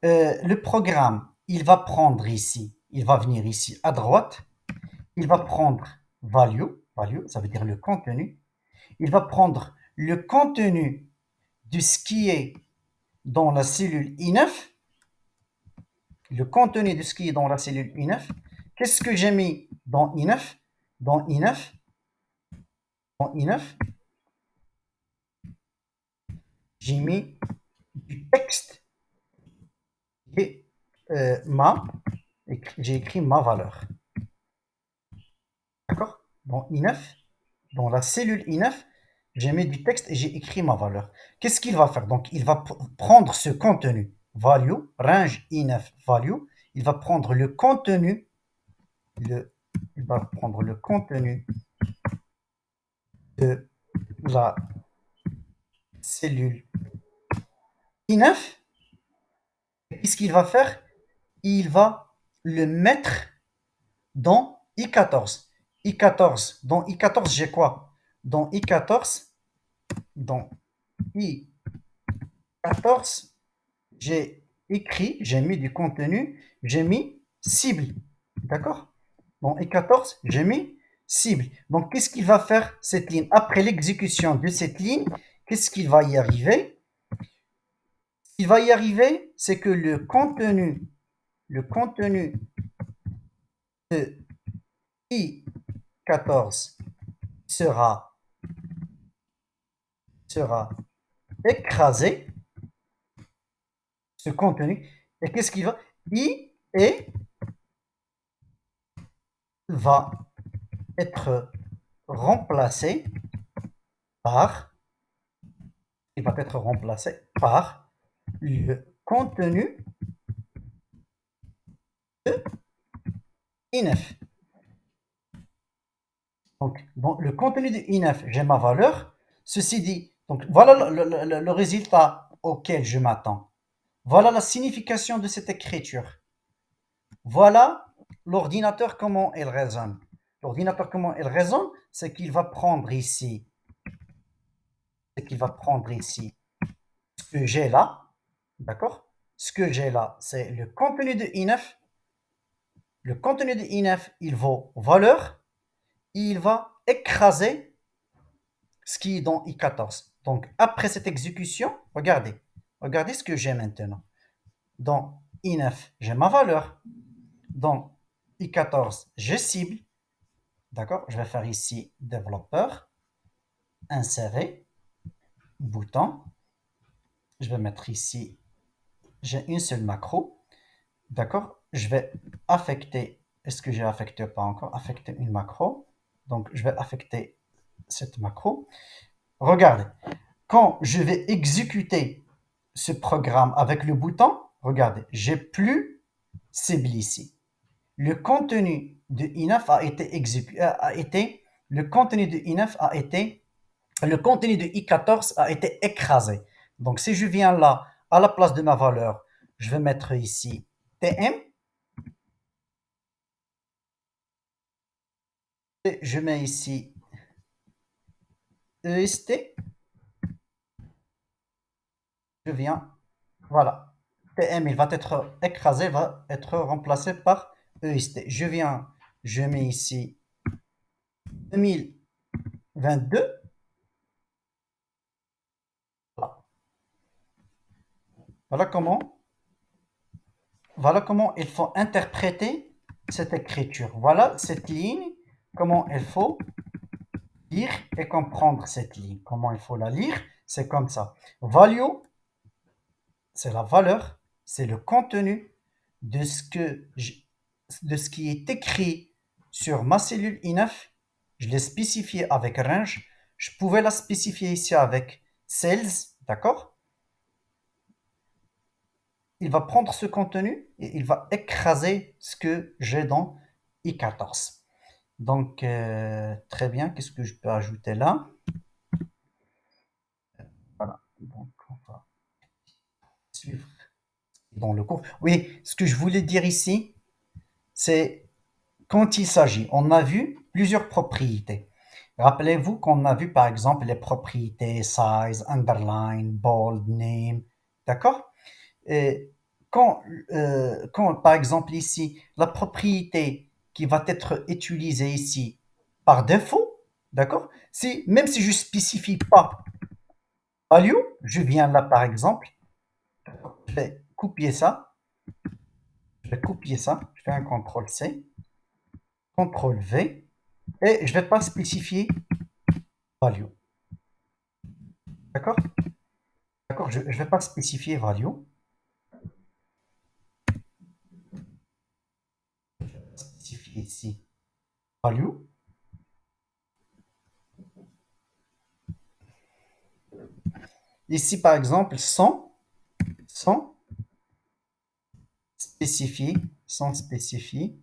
Le programme, il va prendre ici, il va venir ici à droite, il va prendre value, value, ça veut dire le contenu, il va prendre le contenu de ce qui est dans la cellule I9, le contenu de ce qui est dans la cellule I9. Qu'est-ce que j'ai mis dans I9? Dans I9, dans I9, j'ai mis du texte et j'ai écrit ma valeur. D'accord? Dans I9, dans la cellule I9, j'ai mis du texte et j'ai écrit ma valeur. Qu'est-ce qu'il va faire? Donc, il va prendre ce contenu, value, range I9 value, il va prendre le contenu, il va prendre le contenu de la cellule I9. Qu'est-ce qu'il va faire? Il va le mettre dans I14. I14. Dans I14, j'ai quoi? Dans I14, dans I14, j'ai écrit, j'ai mis du contenu, j'ai mis cible. D'accord? Dans I14, j'ai mis cible. Donc, qu'est-ce qu'il va faire cette ligne? Après l'exécution de cette ligne, qu'est-ce qu'il va y arriver? Ce qu'il va y arriver, c'est que le contenu de I14 sera écrasé, ce contenu, et qu'est-ce qu'il va? I et va être remplacé par, il va être remplacé par le contenu de I9. Donc, dans le contenu de I9, j'ai ma valeur. Ceci dit, donc voilà le résultat auquel je m'attends. Voilà la signification de cette écriture. Voilà l'ordinateur comment il raisonne. L'ordinateur comment il raisonne, c'est qu'il va prendre ici, ce que j'ai là, d'accord? Ce que j'ai là, c'est le contenu de I9. Le contenu de I9, il vaut valeur. Il va écraser ce qui est dans I14. Donc, après cette exécution, regardez ce que j'ai maintenant. Dans I9, j'ai ma valeur. Dans I14, j'ai cible. D'accord? Je vais faire ici développeur, insérer, bouton. Je vais mettre ici, j'ai une seule macro. D'accord? Je vais affecter, est-ce que j'ai affecté ou pas encore? Affecter une macro. Donc, je vais affecter cette macro. Regardez, quand je vais exécuter ce programme avec le bouton, regardez, j'ai plus cible ici. Le contenu de INAF a été le contenu de INAF a été, le contenu de I14 a été écrasé. Donc, si je viens là, à la place de ma valeur, je vais mettre ici TM, et je mets ici EST, je viens, voilà. TM, il va être écrasé, va être remplacé par EST. Je viens, je mets ici 2022. Voilà. Voilà comment, voilà comment il faut interpréter cette écriture. Voilà cette ligne, comment il faut lire et comprendre cette ligne. Comment il faut la lire, c'est comme ça. Value, c'est la valeur, c'est le contenu de de ce qui est écrit sur ma cellule INF. Je l'ai spécifié avec range. Je pouvais la spécifier ici avec cells, d'accord? Il va prendre ce contenu et il va écraser ce que j'ai dans I14. Donc, très bien. Qu'est-ce que je peux ajouter là? Voilà. Donc, on va suivre dans le cours. Oui, ce que je voulais dire ici, c'est quand il s'agit, on a vu plusieurs propriétés. Rappelez-vous qu'on a vu par exemple les propriétés size, underline, bold, name, d'accord? Et quand par exemple ici, la propriété qui va être utilisée ici par défaut, d'accord? Même si je ne spécifie pas value, je viens là par exemple, je vais copier ça, je fais un CTRL C, CTRL V, et je ne vais pas spécifier value. D'accord? D'accord, je ne vais pas spécifier value. Je vais spécifier ici value. Ici, par exemple, sans spécifier, sans spécifier,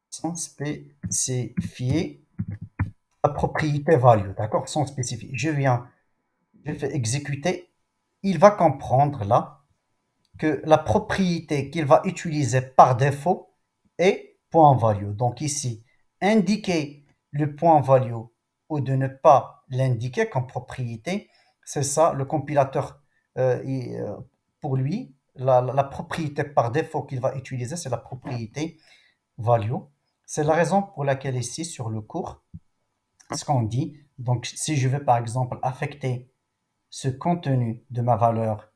sans spécifier la propriété value. D'accord? Sans spécifier. Je fais exécuter. Il va comprendre là que la propriété qu'il va utiliser par défaut est point value. Donc ici, indiquer le point value ou de ne pas l'indiquer comme propriété, c'est ça, le compilateur, pour lui, la propriété par défaut qu'il va utiliser, c'est la propriété value. C'est la raison pour laquelle ici, sur le cours, ce qu'on dit, donc si je veux par exemple affecter ce contenu de ma valeur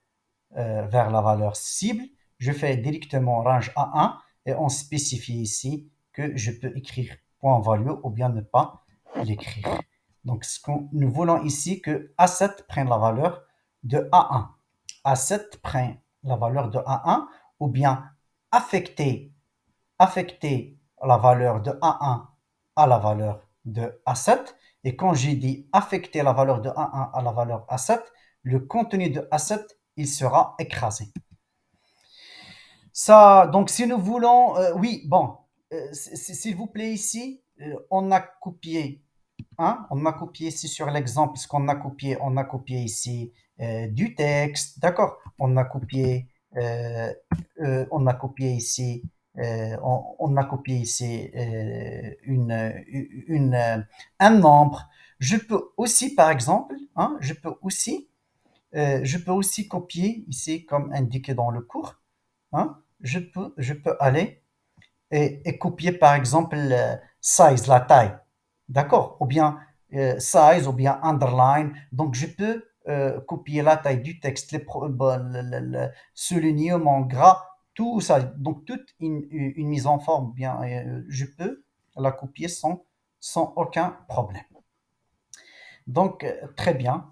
vers la valeur cible, je fais directement range A1 et on spécifie ici que je peux écrire point value ou bien ne pas l'écrire. Donc, nous voulons ici que A7 prenne la valeur de A1. A7 prend la valeur de A1 ou bien affecter, affecter la valeur de A1 à la valeur de A7. Et quand j'ai dit affecter la valeur de A1 à la valeur A7, le contenu de A7 il sera écrasé. Ça, donc si nous voulons, oui, bon, s'il vous plaît ici, on a copié, hein, on a copié ici sur l'exemple, ce qu'on a copié, on a copié ici du texte, d'accord, on a copié ici, on a copié ici un nombre. Je peux aussi, par exemple, hein, je peux aussi copier ici, comme indiqué dans le cours. Hein, je peux aller et copier par exemple size, la taille. D'accord? Ou bien size, ou bien underline. Donc je peux copier la taille du texte, souligner en gras, tout ça. Donc toute une mise en forme, bien, je peux la copier sans aucun problème. Donc très bien.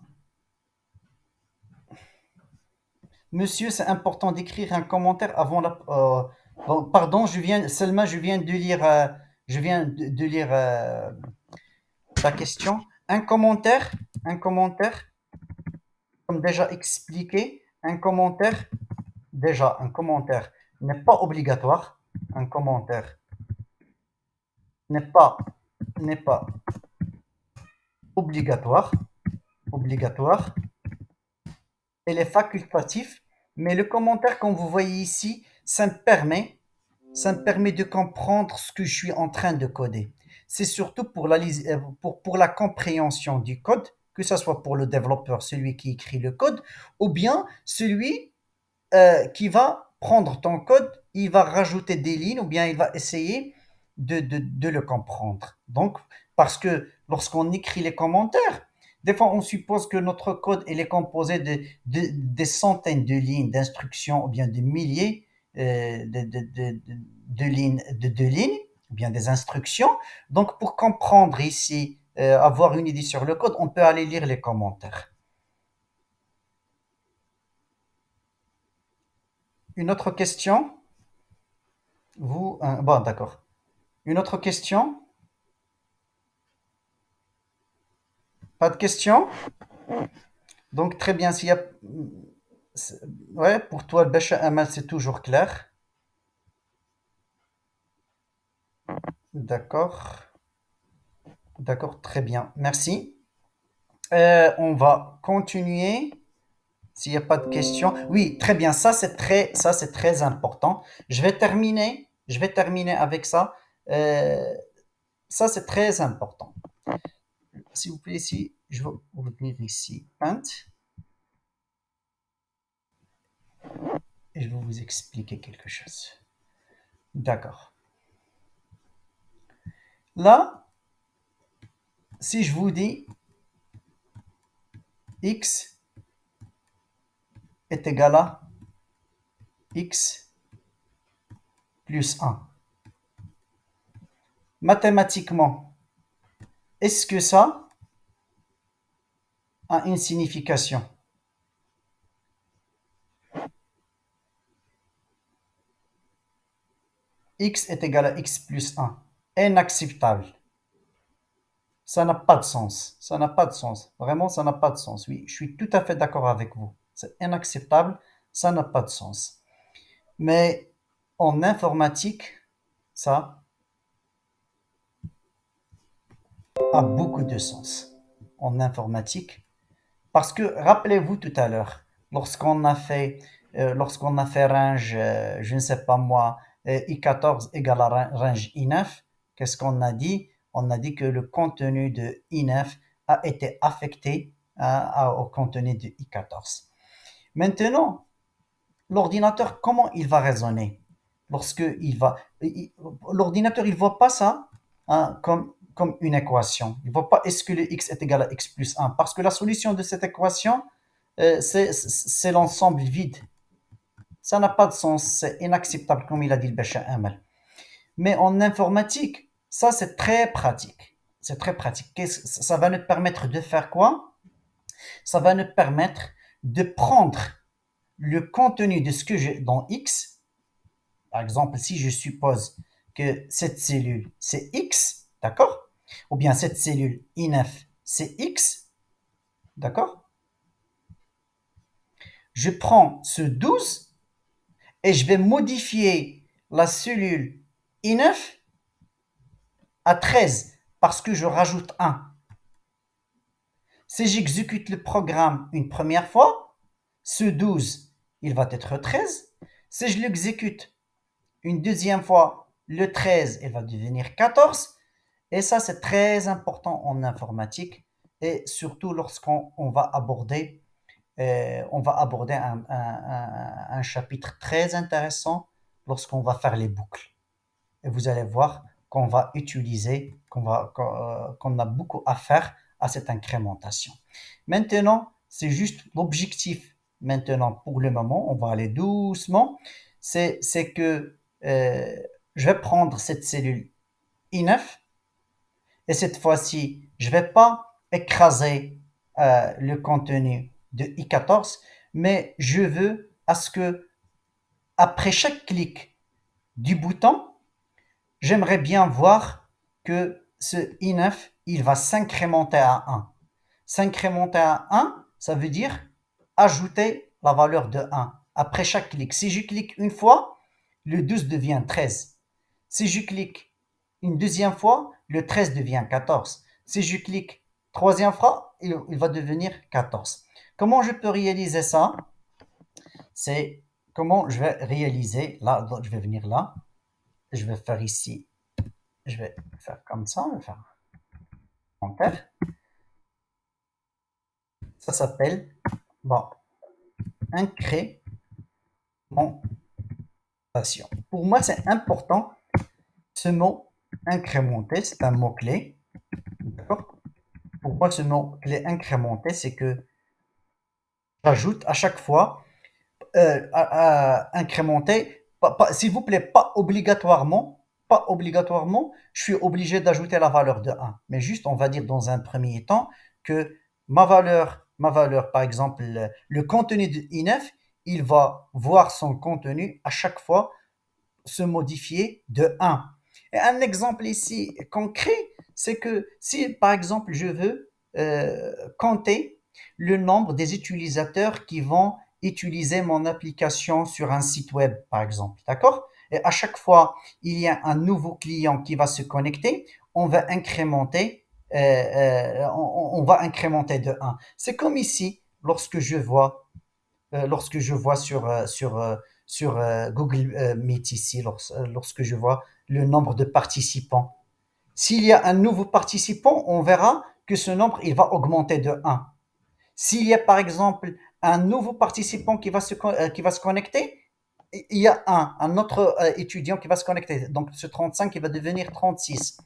Monsieur, c'est important d'écrire un commentaire avant la. Bon, pardon, Selma, je viens de lire ta question. Un commentaire, comme déjà expliqué, Un commentaire, déjà, un commentaire n'est pas obligatoire. Un commentaire n'est pas, n'est pas obligatoire. Obligatoire. Elle est facultatif, mais le commentaire, comme vous voyez ici, ça me permet de comprendre ce que je suis en train de coder. C'est surtout pour la compréhension du code, que ce soit pour le développeur, celui qui écrit le code, ou bien celui qui va prendre ton code, il va rajouter des lignes, ou bien il va essayer de le comprendre. Donc, parce que lorsqu'on écrit les commentaires, des fois on suppose que notre code il est composé des centaines de lignes d'instructions, ou bien de milliers de lignes, ou bien des instructions. Donc, pour comprendre ici, avoir une idée sur le code, on peut aller lire les commentaires. Une autre question? Bon, d'accord. Une autre question? Pas de question? Donc, très bien. S'il y a... Ouais, pour toi, le Bacha Amal, c'est toujours clair. D'accord. D'accord, très bien. Merci. On va continuer. S'il n'y a pas de questions. Oui, très bien. Ça, c'est très important. Je vais terminer avec ça. Euh, Ça, c'est très important. S'il vous plaît, ici, je vais ouvrir ici Paint et je vais vous expliquer quelque chose. D'accord. Là, si je vous dis x est égal à x plus 1, mathématiquement, est-ce que ça a une signification? X est égal à x plus 1. Inacceptable. Ça n'a pas de sens. Ça n'a pas de sens. Vraiment, ça n'a pas de sens. Oui, je suis tout à fait d'accord avec vous. C'est inacceptable. Ça n'a pas de sens. Mais en informatique, ça a beaucoup de sens. En informatique, parce que rappelez-vous tout à l'heure, lorsqu'on a fait range, je ne sais pas moi, I14 égale à range I9, qu'est-ce qu'on a dit? On a dit que le contenu de I9 a été affecté au contenu de I14. Maintenant, l'ordinateur, comment il va raisonner? L'ordinateur, il ne voit pas ça, hein, comme une équation. Il ne voit pas est-ce que le x est égal à x plus 1, parce que la solution de cette équation, c'est l'ensemble vide. Ça n'a pas de sens, c'est inacceptable, comme il a dit le Bécha Amal. Mais en informatique, ça c'est très pratique. C'est très pratique. Ça va nous permettre de faire quoi? Ça va nous permettre de prendre le contenu de ce que j'ai dans X. Par exemple, si je suppose que cette cellule c'est X, d'accord? Ou bien cette cellule I9 c'est X, d'accord? Je prends ce 12 et je vais modifier la cellule I9 à 13 parce que je rajoute 1. Si j'exécute le programme une première fois, ce 12, il va être 13. Si je l'exécute une deuxième fois, le 13, il va devenir 14. Et ça, c'est très important en informatique et surtout lorsqu'on va aborder, un chapitre très intéressant lorsqu'on va faire les boucles. Et vous allez voir qu'on va utiliser, qu'on a beaucoup à faire à cette incrémentation. Maintenant, c'est juste l'objectif. Maintenant, pour le moment, on va aller doucement. C'est que je vais prendre cette cellule I9 et cette fois-ci, je ne vais pas écraser le contenu de I14, mais je veux à ce que après chaque clic du bouton, j'aimerais bien voir que ce I9, il va s'incrémenter à 1. S'incrémenter à 1, ça veut dire ajouter la valeur de 1 après chaque clic. Si je clique une fois, le 12 devient 13. Si je clique une deuxième fois, le 13 devient 14. Si je clique troisième fois, il va devenir 14. Comment je peux réaliser ça? C'est comment je vais réaliser, là, je vais venir là, je vais faire ici, je vais faire comme ça, je vais faire Enter. Ça s'appelle, bon, incrémentation. Pour moi, c'est important, ce mot incrémenté, c'est un mot-clé, d'accord? Pour moi, ce mot-clé incrémenté, c'est que j'ajoute à chaque fois incrémenter, s'il vous plaît, pas obligatoirement, je suis obligé d'ajouter la valeur de 1. Mais juste, on va dire dans un premier temps que ma valeur, par exemple, le contenu de I9, il va voir son contenu à chaque fois se modifier de 1. Et un exemple ici concret, c'est que si par exemple je veux compter le nombre des utilisateurs qui vont utiliser mon application sur un site web, par exemple, d'accord? Et à chaque fois, il y a un nouveau client qui va se connecter, on va incrémenter, on va incrémenter de 1. C'est comme ici, lorsque je vois sur Google Meet ici, lorsque je vois le nombre de participants. S'il y a un nouveau participant, on verra que ce nombre, il va augmenter de 1. S'il y a par exemple un nouveau participant qui va se connecter, il y a un autre étudiant qui va se connecter. Donc ce 35, il va devenir 36.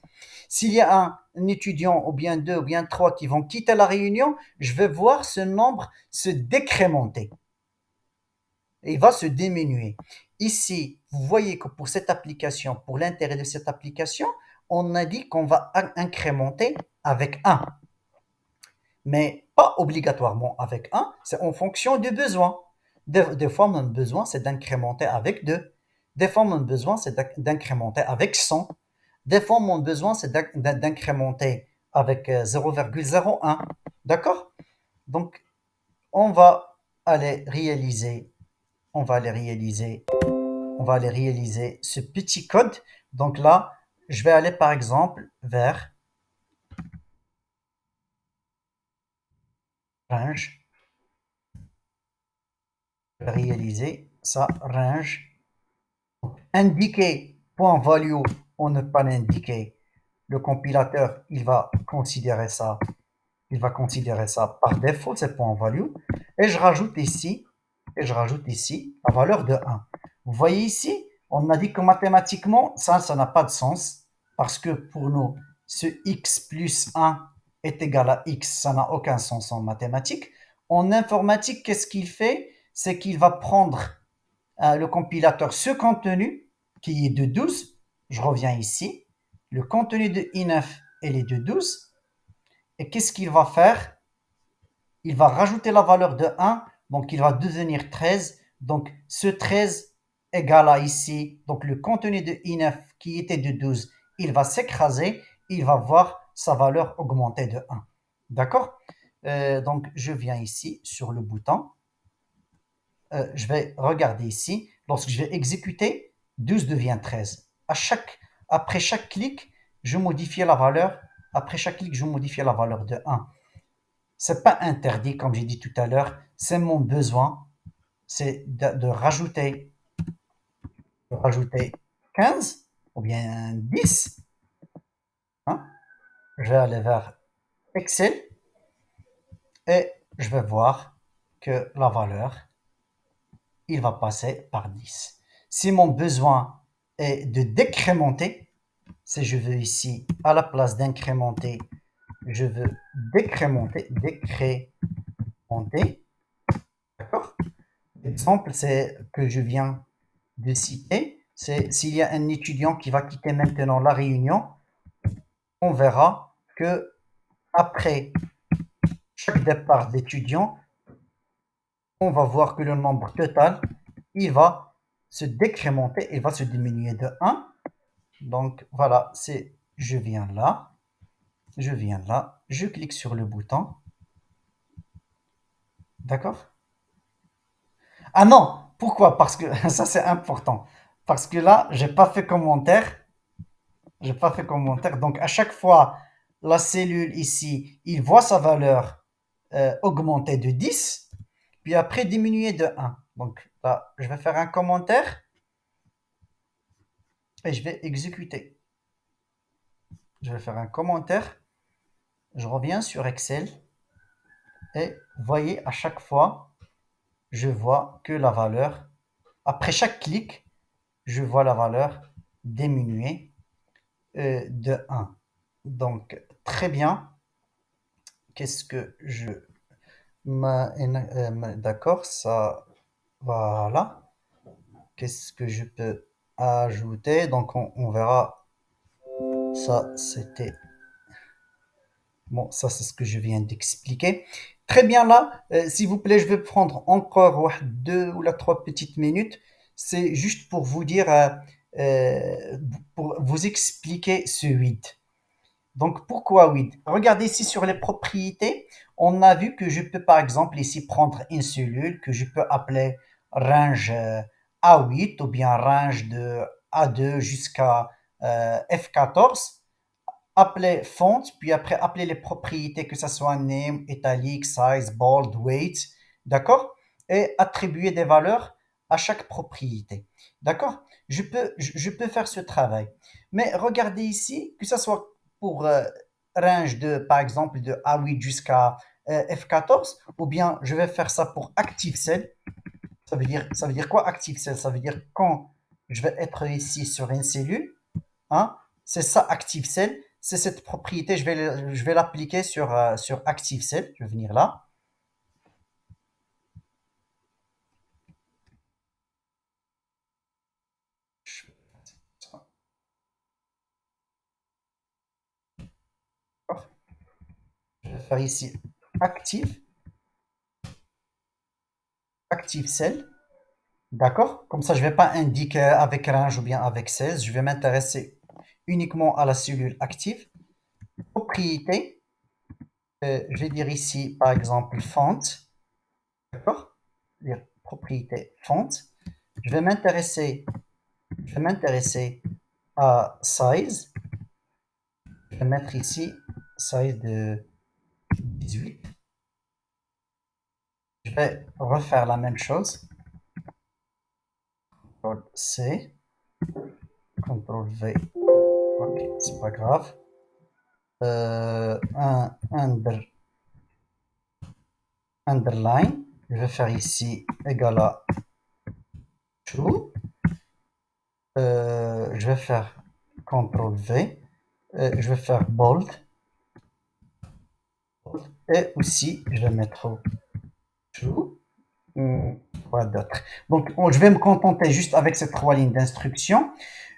S'il y a un étudiant ou bien deux ou bien trois qui vont quitter la réunion, je vais voir ce nombre se décrémenter. Il va se diminuer. Ici, vous voyez que pour cette application, pour l'intérêt de cette application, on a dit qu'on va incrémenter avec 1. Mais pas obligatoirement avec 1, c'est en fonction du besoin. Des fois, mon besoin, c'est d'incrémenter avec 2. Des fois, mon besoin, c'est d'incrémenter avec 100. Des fois, mon besoin, c'est d'incrémenter avec 0,01. D'accord? Donc, on va aller réaliser on va aller réaliser, on va aller réaliser ce petit code. Donc là, je vais aller par exemple vers range, réaliser ça, range, indiquer point value, on ne pas l'indiquer. Le compilateur, il va considérer ça par défaut, c'est point value. Et je rajoute ici, la valeur de 1. Vous voyez ici, on a dit que mathématiquement, ça n'a pas de sens, parce que pour nous, ce x plus 1 est égal à x, ça n'a aucun sens en mathématiques. En informatique, qu'est-ce qu'il fait? C'est qu'il va prendre le compilateur ce contenu, qui est de 12, je reviens ici, le contenu de i9, il est de 12, et qu'est-ce qu'il va faire? Il va rajouter la valeur de 1, donc il va devenir 13. Donc ce 13 égale à ici, donc le contenu de i9 qui était de 12, il va s'écraser, il va voir sa valeur augmenter de 1. D'accord? Donc je viens ici sur le bouton, je vais regarder ici, lorsque je vais exécuter, 12 devient 13. Après chaque clic, je modifie la valeur, après chaque clic, je modifie la valeur de 1. C'est pas interdit, comme j'ai dit tout à l'heure, c'est mon besoin, c'est de rajouter 15 ou bien 10. Hein. Je vais aller vers Excel et je vais voir que la valeur, il va passer par 10. Si mon besoin est de décrémenter, si je veux ici, à la place d'incrémenter, je veux décrémenter, d'accord? L'exemple, c'est que je viens de citer, c'est s'il y a un étudiant qui va quitter maintenant la réunion, on verra que après chaque départ d'étudiant, on va voir que le nombre total, il va se décrémenter, il va se diminuer de 1. Donc voilà, je viens là, je clique sur le bouton, d'accord? Ah non, pourquoi? Parce que ça c'est important. Parce que là, j'ai pas fait commentaire. J'ai pas fait commentaire. Donc à chaque fois, la cellule ici, il voit sa valeur augmenter de 10, puis après diminuer de 1. Donc là, je vais faire un commentaire et je vais exécuter. Je vais faire un commentaire. Je reviens sur Excel et voyez à chaque fois, je vois que la valeur, après chaque clic, je vois la valeur diminuer de 1. Donc, très bien. Qu'est-ce que je... D'accord, ça... Voilà. Qu'est-ce que je peux ajouter? Donc, on verra. Ça, c'était... Bon, ça, c'est ce que je viens d'expliquer. Très bien, là, s'il vous plaît, je vais prendre encore deux ou la trois petites minutes. C'est juste pour vous dire, pour vous expliquer ce with. Donc, pourquoi with? Regardez ici sur les propriétés. On a vu que je peux, par exemple, ici prendre une cellule que je peux appeler range A8 ou bien range de A2 jusqu'à F14, appeler font, puis après appeler les propriétés, que ce soit name, italic, size, bold, weight, d'accord? Et attribuer des valeurs à chaque propriété, d'accord? Je peux faire ce travail. Mais regardez ici, que ce soit pour range de, par exemple, de A8 jusqu'à F14, ou bien je vais faire ça pour active cell. Ça veut dire quoi active cell? Ça veut dire quand je vais être ici sur une cellule, hein, c'est ça active cell, c'est cette propriété, je vais l'appliquer sur active cell, je vais venir là. Je vais faire ici active, active cell, d'accord? Comme ça, je ne vais pas indiquer avec range ou bien avec 16, je vais m'intéresser uniquement à la cellule active. Propriété, je vais dire ici par exemple font, d'accord? Dire propriété font. Je vais m'intéresser, je vais m'intéresser à size. Je vais mettre ici size de 18. Je vais refaire la même chose. CTRL C, CTRL V. Ok, c'est pas grave. Underline. Je vais faire ici égal à true. Je vais faire CTRL V. Je vais faire bold. Et aussi, je vais mettre true. Quoi d'autre? Donc, je vais me contenter juste avec ces trois lignes d'instruction.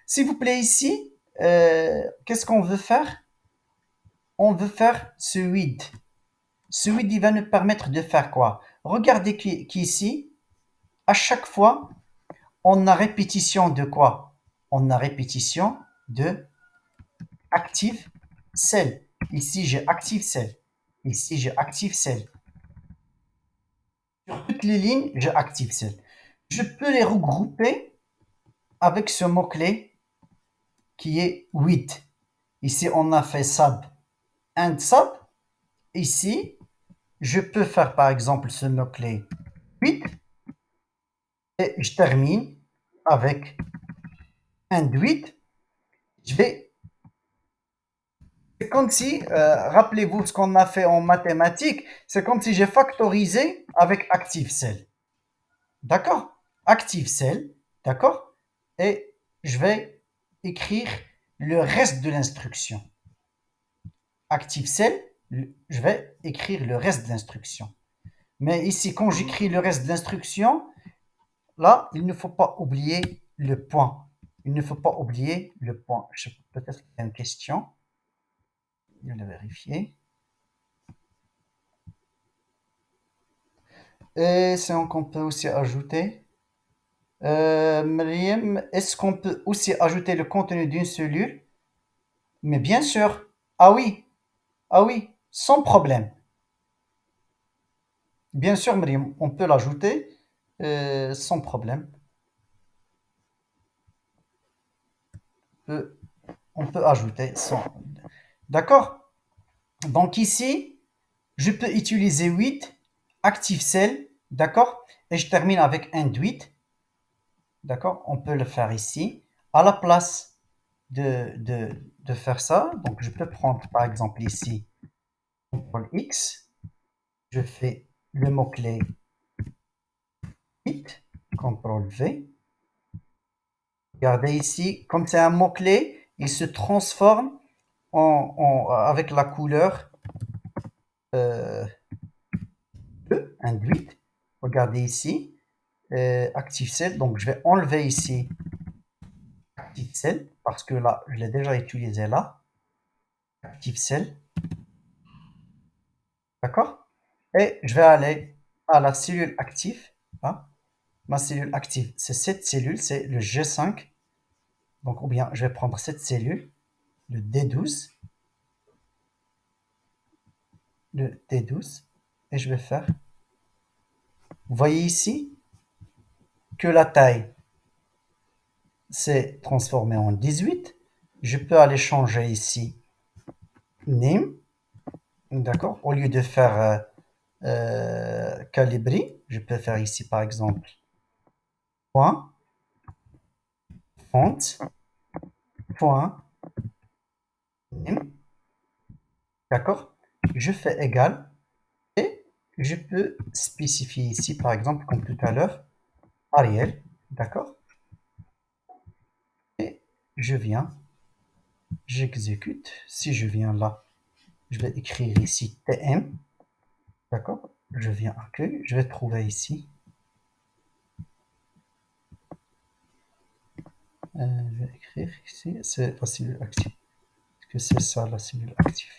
S'il vous plaît, ici, qu'est-ce qu'on veut faire? On veut faire ce with. Ce with, il va nous permettre de faire quoi? Regardez qu'ici, à chaque fois, on a répétition de quoi? On a répétition de active cell. Ici, j'ai active cell. Ici, j'ai active cell. Sur toutes les lignes, j'ai active cell. Je peux les regrouper avec ce mot-clé qui est with. Ici, on a fait sub and sub. Ici, je peux faire par exemple ce mot-clé with et je termine avec and with. Je vais, c'est comme si, rappelez-vous ce qu'on a fait en mathématiques, c'est comme si j'ai factorisé avec active cell. D'accord? Active cell, d'accord? Et je vais écrire le reste de l'instruction. Active cell, je vais écrire le reste de l'instruction. Mais ici, quand j'écris le reste de l'instruction, là, il ne faut pas oublier le point. Il ne faut pas oublier le point. Peut-être qu'il y a une question. Je vais vérifier. Et c'est qu'on peut aussi ajouter. Mariam, est-ce qu'on peut aussi ajouter le contenu d'une cellule? Mais bien sûr. Ah oui, ah oui, sans problème. Bien sûr, Mariam, on peut l'ajouter. sans problème. Euh, on peut ajouter sans. D'accord? Donc ici, je peux utiliser 8 active cell, d'accord? Et je termine avec end 8, d'accord? On peut le faire ici. À la place de faire ça, donc je peux prendre par exemple ici, CTRL X, je fais le mot-clé 8, CTRL V. Regardez ici, comme c'est un mot-clé, il se transforme avec la couleur euh, induite. Regardez ici, Active Cell. Donc, je vais enlever ici Active Cell parce que là, je l'ai déjà utilisé là. Active Cell. D'accord? Et je vais aller à la cellule active. Là. Ma cellule active, c'est cette cellule, c'est le G5. Donc, ou bien, je vais prendre cette cellule, le D12. Le D12. Et je vais faire. Vous voyez ici que la taille s'est transformée en 18. Je peux aller changer ici name, d'accord? Au lieu de faire calibrer, je peux faire ici par exemple point, font, point, name, d'accord? Je fais égal et je peux spécifier ici par exemple comme tout à l'heure Arial, d'accord? Et je viens, j'exécute. Si je viens là, je vais écrire ici TM, d'accord? Je viens accueil, je vais trouver ici. Je vais écrire ici, c'est la cellule active. Est-ce que c'est ça la cellule active?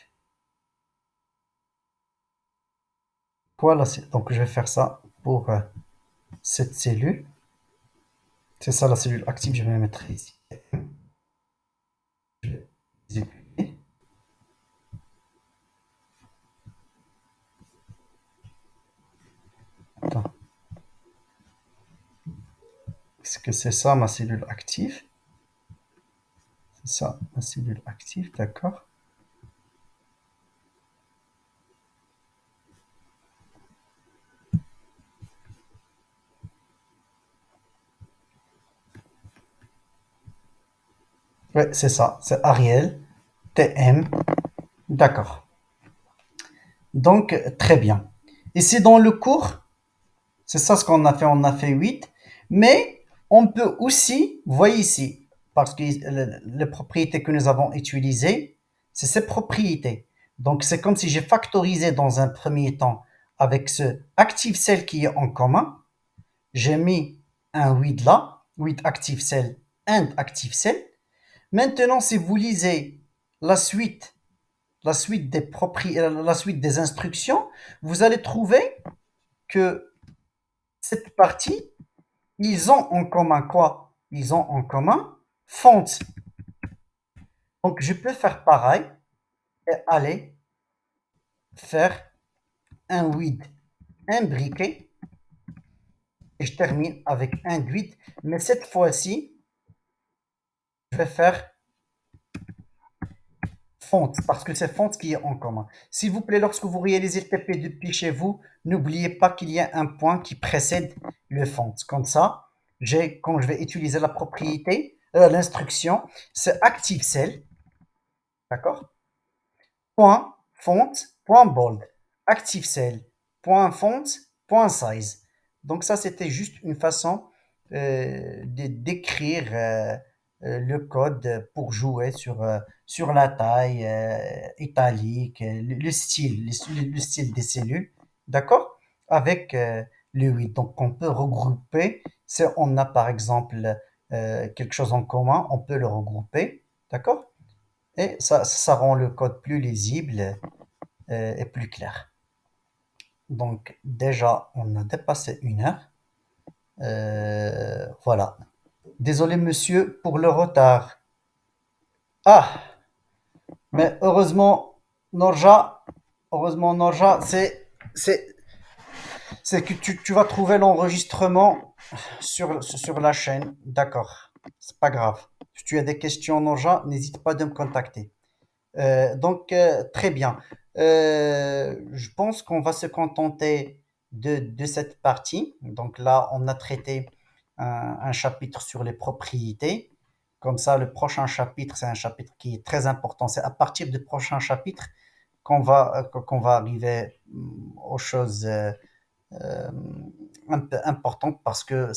Voilà, donc je vais faire ça pour cette cellule. C'est ça la cellule active, je vais la mettre ici. Je vais exécuter. Attends. Est-ce que c'est ça ma cellule active? C'est ça ma cellule active, d'accord. Oui, c'est ça, c'est Ariel, TM, d'accord. Donc, très bien. Et c'est dans le cours, c'est ça ce qu'on a fait 8, mais on peut aussi, vous voyez ici, parce que les propriétés que nous avons utilisées, c'est ces propriétés. Donc c'est comme si j'ai factorisé dans un premier temps avec ce active cell qui est en commun, j'ai mis un 8 là, 8 active cell and active cell. Maintenant, si vous lisez la suite, la suite des instructions, vous allez trouver que cette partie, ils ont en commun quoi? Ils ont en commun font. Donc, je peux faire pareil et aller faire un with imbriqué et je termine avec un with. Mais cette fois-ci, je vais faire font parce que c'est font qui est en commun. S'il vous plaît, lorsque vous réalisez le TP depuis chez vous, n'oubliez pas qu'il y a un point qui précède le font. Comme ça, quand je vais utiliser la propriété, l'instruction, c'est active cell, d'accord? Point font, point bold, active cell, point font, point size. Donc ça, c'était juste une façon de décrire le code pour jouer sur la taille italique, le style, le style des cellules, d'accord? Avec le 8. Donc on peut regrouper, si on a par exemple quelque chose en commun, on peut le regrouper, d'accord? Et ça rend le code plus lisible et plus clair. Donc déjà, on a dépassé 1 heure. Voilà. Désolé monsieur pour le retard. Ah, mais heureusement, Norja, c'est C'est que tu vas trouver l'enregistrement sur la chaîne. D'accord. C'est pas grave. Si tu as des questions, Noja, n'hésite pas de me contacter. Très bien. Je pense qu'on va se contenter de cette partie. Donc là, on a traité un chapitre sur les propriétés. Comme ça, le prochain chapitre, c'est un chapitre qui est très important. C'est à partir du prochain chapitre qu'on va arriver aux choses euh, importantes parce que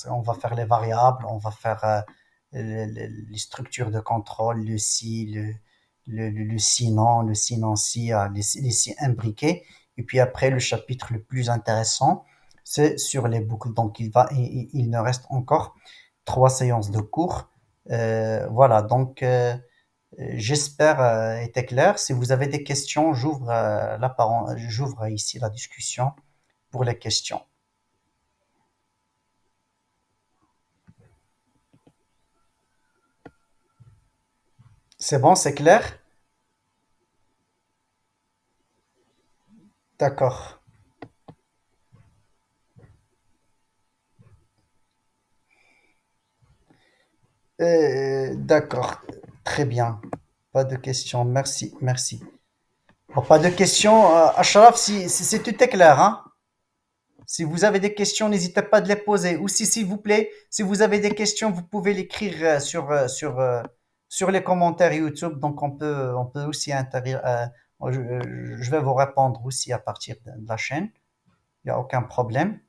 on va faire les variables, on va faire les structures de contrôle, le si, le sinon, le sinon si, les si imbriqués. Et puis après, le chapitre le plus intéressant, c'est sur les boucles. Donc, il ne reste encore 3 séances de cours. Voilà, j'espère était clair. Si vous avez des questions, j'ouvre ici la discussion pour les questions. C'est bon, c'est clair? D'accord. D'accord. Très bien. Pas de questions. Merci, merci. Bon, pas de questions. Achraf, si tout est clair, hein? Si vous avez des questions, n'hésitez pas de les poser. Ou si, s'il vous plaît, si vous avez des questions, vous pouvez l'écrire sur les commentaires YouTube. Donc, on peut aussi interagir. Je vais vous répondre aussi à partir de la chaîne. Il n'y a aucun problème.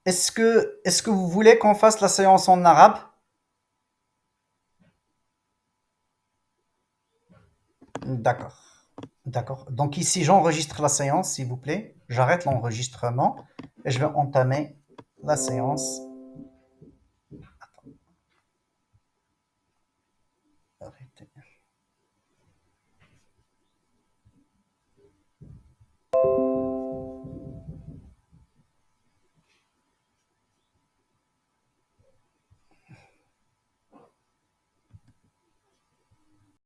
Est-ce que vous voulez qu'on fasse la séance en arabe? D'accord. D'accord. Donc ici, j'enregistre la séance, s'il vous plaît. J'arrête l'enregistrement et je vais entamer la séance.